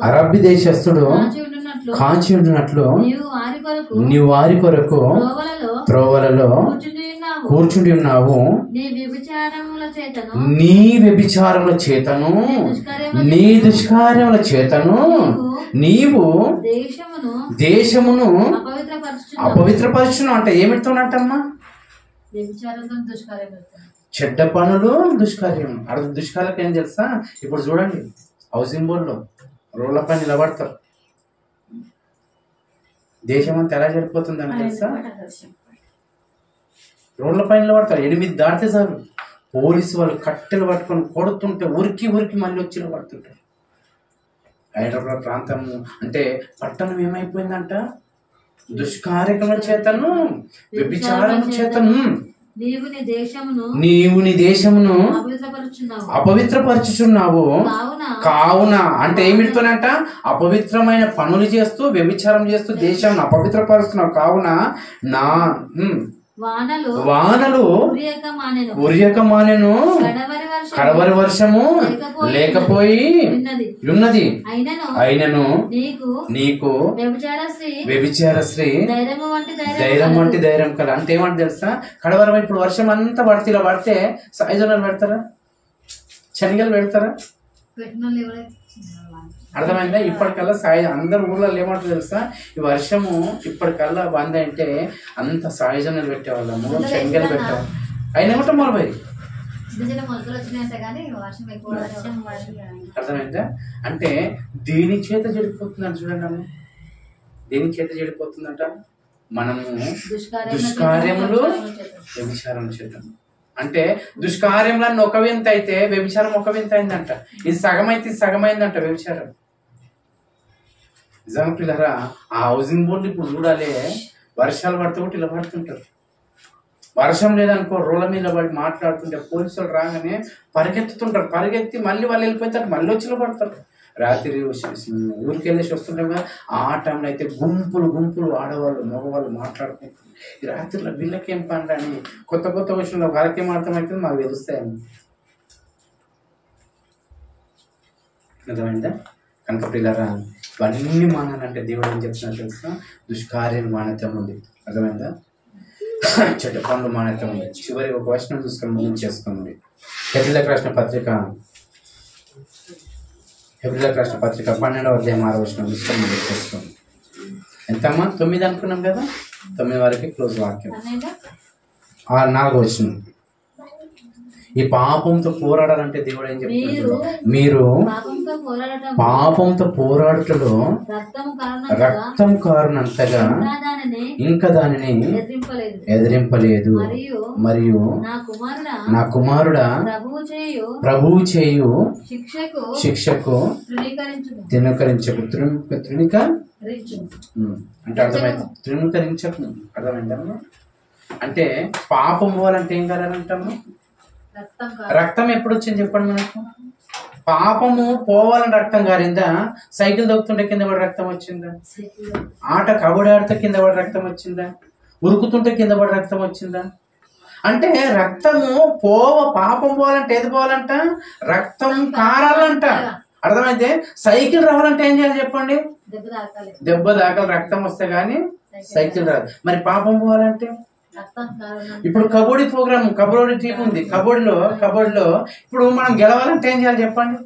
S1: అరబ్బి దేశస్థుడు కాంచి ఉండినట్లు నీవు వారి కొరకు త్రోవలలో కూర్చుండి ఉన్నావు. నీ వ్యభిచారముల చేతను నీ దుష్కార్యముల చేతను నీవు దేశమును అపవిత్రపరచును. అంటే ఏమిటోనట్టమ్మా? చెడ్డ పనులు, దుష్కార్యం. అర్థం దుష్కార్యం ఏం తెలుసా? ఇప్పుడు చూడండి, హౌసింగ్ బోర్డులో రోడ్ల పైన నిలబడతారు, దేశం అంతా ఎలా చెడిపోతుంది అని తెలుసా? రోడ్ల పైన నిలబడతారు, 8 దాటితే చాలు పోలీసు వాళ్ళు కట్టెలు పట్టుకొని కొడుతుంటే ఉరికి మళ్ళీ వచ్చి నిలబడుతుంటారు. హైదరాబాద్ ప్రాంతము అంటే పట్టణం ఏమైపోయిందంట? దుష్కార్యముల చేతను వ్యభిచారము చేతను నీవు నీ దేశమును అపవిత్రపరచుచున్నావు. కావున అంటే ఏమిటితోనంట? అపవిత్రమైన పనులు చేస్తూ వ్యభిచారం చేస్తూ దేశాన్ని అపవిత్రపరుస్తున్నావు. కావున నా వానలు ఉరియక మానెను, కడవరి వర్షము లేకపోయి ఉన్నది. అయినను నీకు వ్యభిచార స్త్రీ ధైర్యం వంటి ధైర్యం కల. అంటే ఏమంటే తెలుసా? కడవరం ఇప్పుడు వర్షం అంతా పడితే ఇలా పడితే సాయిజనాలు పెడతారా? శనిగలు పెడతారా? అర్థమైందా? ఇప్పటికల్లా అందరు ఊర్లలో ఏమంటారు తెలుసా? ఈ వర్షము ఇప్పటికల్లా బంద్ అంటే అంత సాయిజనాలు పెట్టేవాళ్ళము, శనిగలు పెట్టేవాళ్ళం. అయినా కూడా మొలబోయి. అర్థమైందా? అంటే దేని చేత చెడిపోతుందంట చూడండి అమ్మ, దేని చేత చెడిపోతుందంట? మనము దుష్కార్యములు వ్యభిచారం చేద్దాం. అంటే దుష్కార్యంలో ఒక వింత అయితే వ్యభిచారం ఒక వింత అయిందంట. ఇది సగం అయితే ఇది సగమైందంట వ్యభిచారం. నిజంగా పిల్లరా, ఆ హౌసింగ్ బోర్డు ఇప్పుడు చూడాలి, వర్షాలు పడితే కూడా ఇలా పడుతుంటారు. వర్షం లేదనుకో రోడ్ల మీద పడి మాట్లాడుతుంటే పోలీసులు రాగానే పరిగెత్తుతుంటారు, పరిగెత్తి మళ్ళీ వాళ్ళు వెళ్ళిపోతారు, మళ్ళీ వచ్చి పడతారు. రాత్రి ఊరికి వెళ్ళేసి వస్తుంటాం కదా, ఆ టైంలో అయితే గుంపులు ఆడవాళ్ళు మగవాళ్ళు మాట్లాడుకుంటారు. ఈ రాత్రిలో వీళ్ళకేం పని అని కొత్త విషయంలో వాళ్ళకేం అర్థమవుతుంది మాకు తెలుస్తాయని. అర్థమైందా? కనుక పిల్లరా, ఇవన్నీ మానాలంటే దేవుడు ఏం చెప్తున్నా తెలుసా? దుష్కార్యం మానత్యం ఉంది. అర్థమైందా? చెడ్డ పనులు మానత్యం ఉంది. చివరి ఒక వచనం చూసుకొని ముందు చేసుకోండి. హెబ్రీయులకు రాసిన పత్రిక 12వ అధ్యాయం 6వ వచనం చూసుకొని ముందు చేసుకోండి. ఎంతమ్మా? 9 అనుకున్నాం కదా, 9 వరకు క్లోజ్ వాక్యం. 4వ వచనం. ఈ పాపంతో పోరాడాలంటే దేవుడు ఏం చెప్తున్నాడు? మీరు పాపంతో పోరాడుటలో రక్తం కారునంతగా ఇంకా దానిని ఎదిరింపలేదు. మరియు నా కుమారుడా ప్రభువు చేయు శిక్షకు తృణీకరించకు. అంటే అర్థమైంది? తృణీకరించకు. అర్థమైందమ్మా? అంటే పాపం పోవాలంటే ఏం కావాలంటాము? రక్తం ఎప్పుడు వచ్చింది చెప్పండి మనకు? పాపము పోవాలని రక్తం కారిందా? సైకిల్ దొక్కుతుంటే కింద పడి రక్తం వచ్చిందా? ఆట కబడ్డీ ఆడితే కింద పడి రక్తం వచ్చిందా? ఉరుకుతుంటే కింద పడి రక్తం వచ్చిందా? అంటే రక్తము పాపం పోవాలంటే ఏది పోవాలంట? రక్తం కారాలంట. అర్థమైతే? సైకిల్ రావాలంటే ఏం చేయాలి చెప్పండి? దెబ్బ దాకాలి, రక్తం వస్తే గానీ సైకిల్ రాదు. మరి పాపం పోవాలంటే ఇప్పుడు కబడ్డీ ప్రోగ్రామ్, కబడ్డీ టీం ఉంది, కబడ్డీలో ఇప్పుడు మనం గెలవాలంటే ఏం చేయాలి చెప్పండి?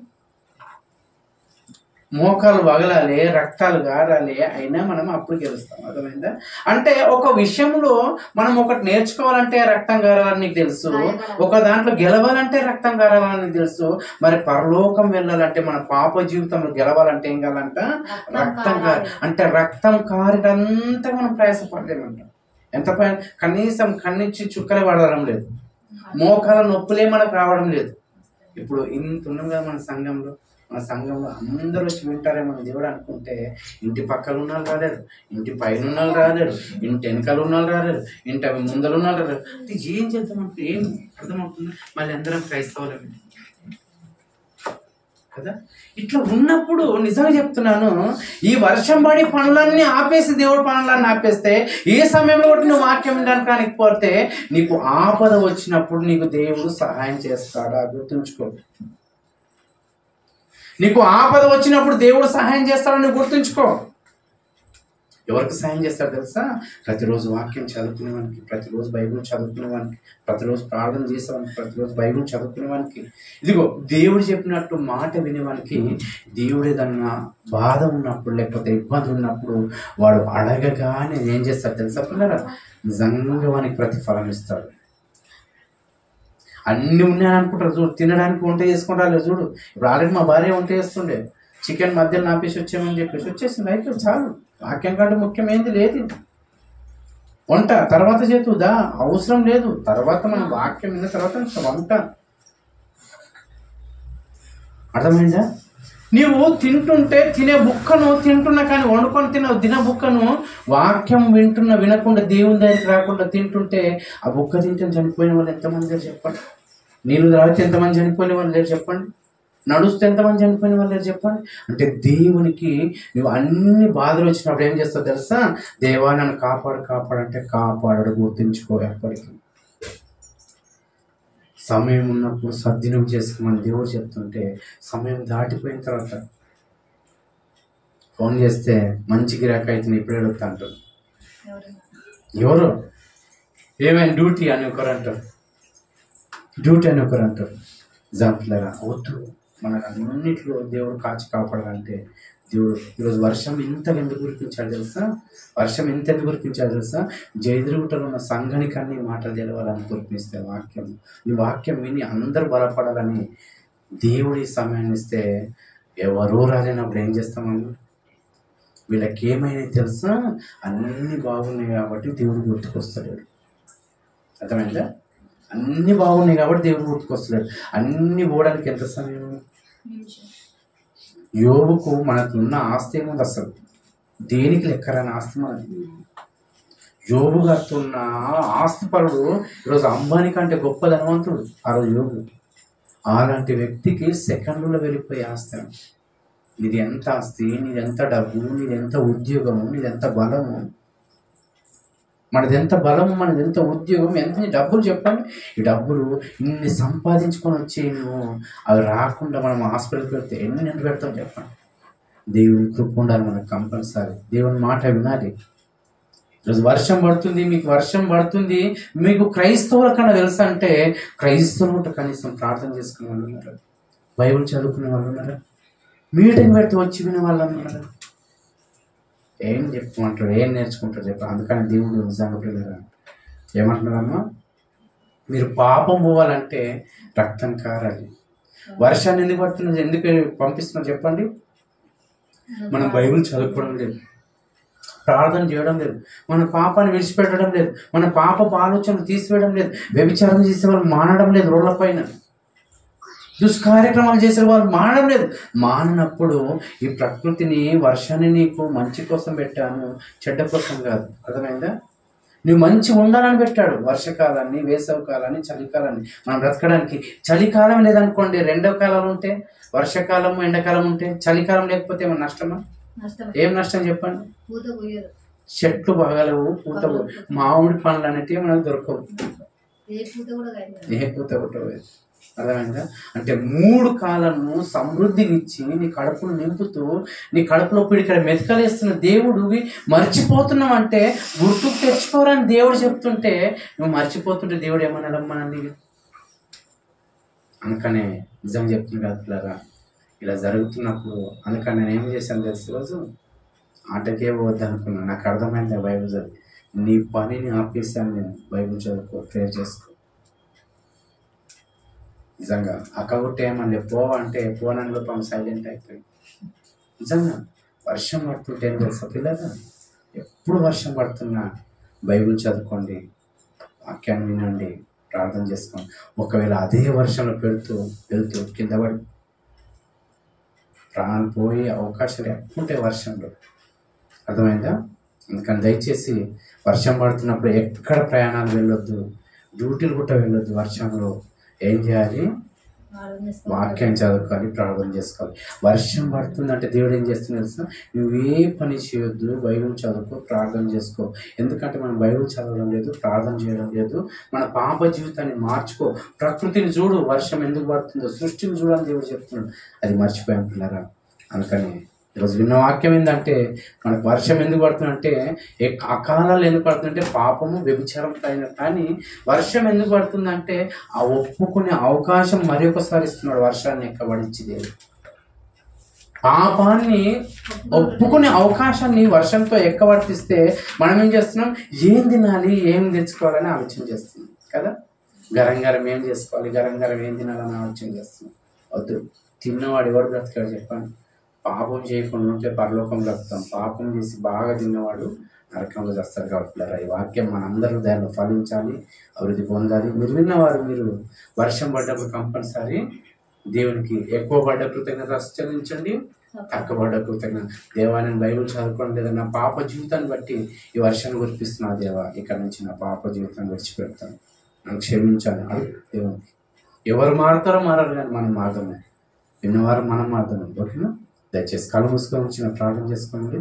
S1: మోకాలు పగలాలి, రక్తాలు గారాలి, అయినా మనం అప్పుడు గెలుస్తాం. అర్థమైందా? అంటే ఒక విషయంలో మనం ఒకటి నేర్చుకోవాలంటే రక్తం గారాలని నీకు తెలుసు, ఒక దాంట్లో గెలవాలంటే రక్తం గారాలని నీకు తెలుసు. మరి పరలోకం వెళ్ళాలంటే, మన పాప జీవితంలో గెలవాలంటే ఏం కావాలంట? రక్తం గారి, అంటే రక్తం కారినంతా మనం ప్రయాసపడలేమంట. ఎంత కనీసం కన్నించి చుక్కలే పడడం లేదు, మోకాల నొప్పులే మనకు రావడం లేదు. ఇప్పుడు ఇంత ఉన్నాం కదా మన సంఘంలో అందరూ వచ్చి వింటారేమో దేవుడు అనుకుంటే, ఇంటి పక్కన ఉన్న వాళ్ళు రాలేరు, ఇంటి పైన ఉన్న వాళ్ళు రాలేరు, ఇంటి వెనకాల ఉన్న వాళ్ళు రాలేరు, ఇంటి ముందర ఉన్న వాళ్ళు రాలేరు. ఏం చేద్దామంటే ఏం అర్థమవుతుంది? మళ్ళీ అందరం క్రైస్తవులమే కదా. ఇట్లా ఉన్నప్పుడు నిజంగా చెప్తున్నాను, ఈ వర్షం పడి పనులన్నీ ఆపేసి, దేవుడు పనులన్నీ ఆపేస్తే, ఏ సమయంలో కూడా నువ్వు వాక్యం వినడానికి పోతే నీకు ఆపద వచ్చినప్పుడు నీకు దేవుడు సహాయం చేస్తాడా? గుర్తుంచుకో. నీకు ఆపద వచ్చినప్పుడు దేవుడు సహాయం చేస్తాడని గుర్తుంచుకో. ఎవరికి సహాయం చేస్తాడు తెలుసా? ప్రతిరోజు వాక్యం చదువుకునేవానికి, ప్రతిరోజు బైబిల్ చదువుకునేవానికి, ప్రతిరోజు ప్రార్థన చేసేవానికి, ప్రతిరోజు బైబిల్ చదువుకునేవానికి, ఇదిగో దేవుడు చెప్పినట్టు మాట వినేవానికి, దేవుడు ఏదన్నా బాధ ఉన్నప్పుడు లేకపోతే ఇబ్బంది ఉన్నప్పుడు వాడు అడగగానే ఏం చేస్తాడు తెలుసా పిల్లరా? నిజంగా వానికి ప్రతిఫలం ఇస్తాడు. అన్నీ ఉన్నాయని అనుకుంటారు చూడు, తినడానికి వంట చేసుకుంటారు చూడు. ఇప్పుడు ఆల్రెడీ మా భార్య వంట చేస్తుండే, చికెన్ మధ్యలో నాపేసి వచ్చామని చెప్పేసి వచ్చేసింది, అయితే చాలు. వాక్యం కంటే ముఖ్యమైనది లేదు. వంట తర్వాత చేతుదా అవసరం లేదు, తర్వాత మనం వాక్యం విన్న తర్వాత వంట. అర్థమైందా? నీవు తింటుంటే తినే బుక్కను తింటున్నా కానీ వండుకొని తిన బుక్కను వాక్యం వినకుండా దేవుని దగ్గరికి రాకుండా తింటుంటే, ఆ బుక్క తింటే చనిపోయిన వాళ్ళు ఎంతమంది లేరు చెప్పండి? నీళ్ళు తాగితే ఎంతమంది చనిపోయిన వాళ్ళు లేరు చెప్పండి? నడుస్తే ఎంతమంది చనిపోయిన వాళ్ళు లేరు చెప్పండి? అంటే దేవునికి నువ్వు అన్ని బాధలు వచ్చినప్పుడు ఏం చేస్తావు తెలుసా? దేవా నన్ను కాపాడంటే కాపాడడు. గుర్తుంచుకో. ఎప్పటికీ సమయం ఉన్నప్పుడు సద్వినియోగం చేసుకోమని దేవుడు చెప్తుంటే, సమయం దాటిపోయిన తర్వాత ఫోన్ చేస్తే మంచి గిరాకీ అయితే ఇప్పుడు అడుగుతా అంటారు. ఎవరు ఏమైనా డ్యూటీ అని ఒకరు అంటారు, ఎగ్జాంపుల్గా వద్దు. మనకు అన్నింటిలో దేవుడు కాచి కాపాడాలంటే, దేవుడు ఈరోజు వర్షం ఇంత ఎందుకు కురిపించాడు తెలుసా? వర్షం ఇంత ఎందుకు కురిపించాడు తెలుసా? జయద్రుగుట్టలో ఉన్న సంఘానికి అన్ని మాటలు తెలవాలని కురిపిస్తే వాక్యం, ఈ వాక్యం విని అందరూ బలపడాలని దేవుడు ఈ సమయాన్ని ఇస్తే, ఎవరూ రాలేనప్పుడు ఏం చేస్తామన్నా? వీళ్ళకి ఏమైనా తెలుసా? అన్నీ బాగున్నాయి కాబట్టి దేవుడు గుర్తుకొస్తాడు. అర్థమైందా? అన్నీ బాగున్నాయి కాబట్టి దేవుడు గుర్తుకొస్తాడు. అన్నీ పోవడానికి ఎంత సమయం? యోబుకు మనకున్న ఆస్తి ఏముంది అసలు? దేనికి లెక్కరాని ఆస్తి మనది. యోబు గారితో ఉన్న ఆస్తిపరుడు ఈరోజు అంబానీ కంటే గొప్ప ధనవంతుడు ఆ రోజు యోబు. అలాంటి వ్యక్తికి సెకండ్లో వెళ్ళిపోయే ఆస్తి. నీది ఎంత ఆస్తి, నీదెంత డబ్బు, నీదెంత ఉద్యోగము, నీదెంత బలము, మనది ఎంత బలము, మనది ఎంత ఉద్యోగం, ఎంత డబ్బులు చెప్పండి. ఈ డబ్బులు ఇన్ని సంపాదించుకొని వచ్చి నువ్వు అవి రాకుండా మనం హాస్పిటల్కి వెళ్తే ఎన్ని నెలలు పెడతాం చెప్పండి. దేవుని కృప ఉండాలి మనకు కంపల్సరీ. దేవుని మాట వినాలి. ఈరోజు వర్షం పడుతుంది, మీకు వర్షం పడుతుంది, మీకు క్రైస్తవుల కన్నా తెలుసా అంటే, క్రైస్తవులు ఉంటే కనీసం ప్రార్థన చేసుకునే వాళ్ళు ఉన్నారు, బైబిల్ చదువుకునే వాళ్ళు ఉన్నారు, మీటింగ్ పెడితే వచ్చి వినే వాళ్ళు ఉన్నారు. ఏం చెప్పుకుంటారు, ఏం నేర్చుకుంటారు చెప్ప? అందుకని దేవుడు నిజంగా పిల్లలు ఏమంటున్నారమ్మా, మీరు పాపం పోవాలంటే రక్తం కారాలి. వర్షాన్ని ఎందుకు పడుతున్నది, ఎందుకు పంపిస్తున్నారు చెప్పండి? మనం బైబిల్ చదువుకోవడం లేదు, ప్రార్థన చేయడం లేదు, మన పాపాన్ని విడిచిపెట్టడం లేదు, మన పాపపు ఆలోచనలు తీసివేయడం లేదు, వ్యభిచారం చేసే వాళ్ళు మానడం లేదు, రోడ్ల పైన దుష్కార్యక్రమాలు చేసే వాళ్ళు మానడం లేదు. మాననప్పుడు ఈ ప్రకృతిని, వర్షాన్ని నీకు మంచి కోసం పెట్టాను, చెడ్డ కోసం కాదు. అర్థమైందా? నువ్వు మంచి ఉండాలని పెట్టాడు. వర్షకాలాన్ని, వేసవి కాలాన్ని, చలికాలాన్ని మనం బ్రతకడానికి. చలికాలం లేదనుకోండి, రెండో కాలాలు ఉంటే, వర్షాకాలం ఎండాకాలం ఉంటే, చలికాలం లేకపోతే ఏమన్నా నష్టమా? ఏం నష్టం చెప్పండి? చెట్లు బాగలేవు, పూత, మామిడి పండ్లు అనేటివి మనకు దొరకవు, ఏ పూత కూడా. అర్థమైందా? అంటే 3 కాలాలను సమృద్ధినిచ్చి నీ కడుపును నింపుతూ నీ కడుపులో ఇక్కడ మెతకలేస్తున్న దేవుడు మర్చిపోతున్నావు అంటే గుర్తుకు తెచ్చుకోరని దేవుడు చెప్తుంటే నువ్వు మర్చిపోతుంటే దేవుడు ఏమన్నా రమ్మనండి. అందుకనే నిజం చెప్తున్నా కదా, ఇలా జరుగుతున్నప్పుడు అందుకని నేను ఏం చేశాను తెలుసు, రోజు ఆటకే పోవద్దు అనుకున్నాను. నాకు అర్థమైంది బైబిల్ చదివి, నీ పనిని ఆపేసాను నేను. బైబిల్ చదువుకో, ప్రేయర్ చేసుకో. నిజంగా అక్కగొట్టే ఏమన్నా పోవంటే పోనంలో పాము సైలెంట్ అయిపోయింది. నిజంగా వర్షం పడుతుంటే ఏం తెలుసా పిల్లలు, ఎప్పుడు వర్షం పడుతున్నా బైబిల్ చదువుకోండి, వాక్యాన్ని వినండి, ప్రార్థన చేసుకోండి. ఒకవేళ అదే వర్షంలో వెళ్తూ కింద పడి ప్రాణాలు పోయే అవకాశాలు ఎక్కువ ఉంటాయి వర్షంలో. అర్థమైందా? అందుకని దయచేసి వర్షం పడుతున్నప్పుడు ఎక్కడ ప్రయాణాలు వెళ్ళొద్దు, డ్యూటీలు కూడా వెళ్ళొద్దు. వర్షంలో ఏం చేయాలి? వాక్యం చదువుకోవాలి, ప్రార్థన చేసుకోవాలి. వర్షం పడుతుందంటే దేవుడు ఏం చేస్తుంది తెలుసా, నువ్వే పని చేయొద్దు, బైబిల్ చదువుకో, ప్రార్థన చేసుకో. ఎందుకంటే మనం బైబిల్ చదవడం లేదు, ప్రార్థన చేయడం లేదు. మన పాప జీవితాన్ని మార్చుకో. ప్రకృతిని చూడు, వర్షం ఎందుకు పడుతుందో, సృష్టిని చూడని దేవుడు చెప్తున్నాడు. అది మర్చిపోయాం పిల్లరా. అందుకని ఈరోజు విన్న వాక్యం ఏంటంటే, మనకు వర్షం ఎందుకు పడుతుందంటే, అకాలాలు ఎందుకు పడుతుందంటే పాపము వ్యభిచారం అయిన. కానీ వర్షం ఎందుకు పడుతుందంటే ఆ ఒప్పుకునే అవకాశం మరి ఒకసారి ఇస్తున్నాడు. వర్షాన్ని ఎక్కబడిచ్చి దేవుడు పాపాన్ని ఒప్పుకునే అవకాశాన్ని వర్షంతో ఎక్కబడిస్తే మనం ఏం చేస్తున్నాం, ఏం తినాలి, ఏం తెచ్చుకోవాలని ఆలోచన చేస్తున్నాం కదా. గరం గరం ఏం చేసుకోవాలి, గరం గరం ఏం తినాలని ఆలోచన చేస్తున్నాం. వద్దు. తిన్నవాడు ఎవరు బ్రతకాడు చెప్పండి? పాపం చేయకుండా ఉంటే పరలోకం బ్రతుకుతాం. పాపం చేసి బాగా తిన్నవాడు నరకంలో చేస్తారు. కాబట్టి ఈ వాక్యం మనందరూ దానిలో ఫలించాలి, అభివృద్ధి పొందాలి. మీరు విన్నవారు, మీరు వర్షం పడ్డప్పుడు కంపల్సరీ దేవునికి ఎక్కువ పడ్డ కృతజ్ఞత చెల్లించండి, తక్కువ పడ్డ కృతజ్ఞత. దేవా నేను బైబిల్ చదువుకోవడం లేదా, నా పాప జీవితాన్ని బట్టి ఈ వర్షాన్ని కురిపిస్తున్నా దేవా, ఇక్కడ నుంచి నా పాప జీవితాన్ని విడిచిపెడతాను, నన్ను క్షమించాను. అది దేవునికి. ఎవరు మారుతారో మారారు, కానీ మనం మారుతాము. విన్నవారు మనం మారుతాము. ఓకేనా? దయచేసి కళ్ళు మూసుకొని చిన్న ప్రార్థన చేసుకోండి.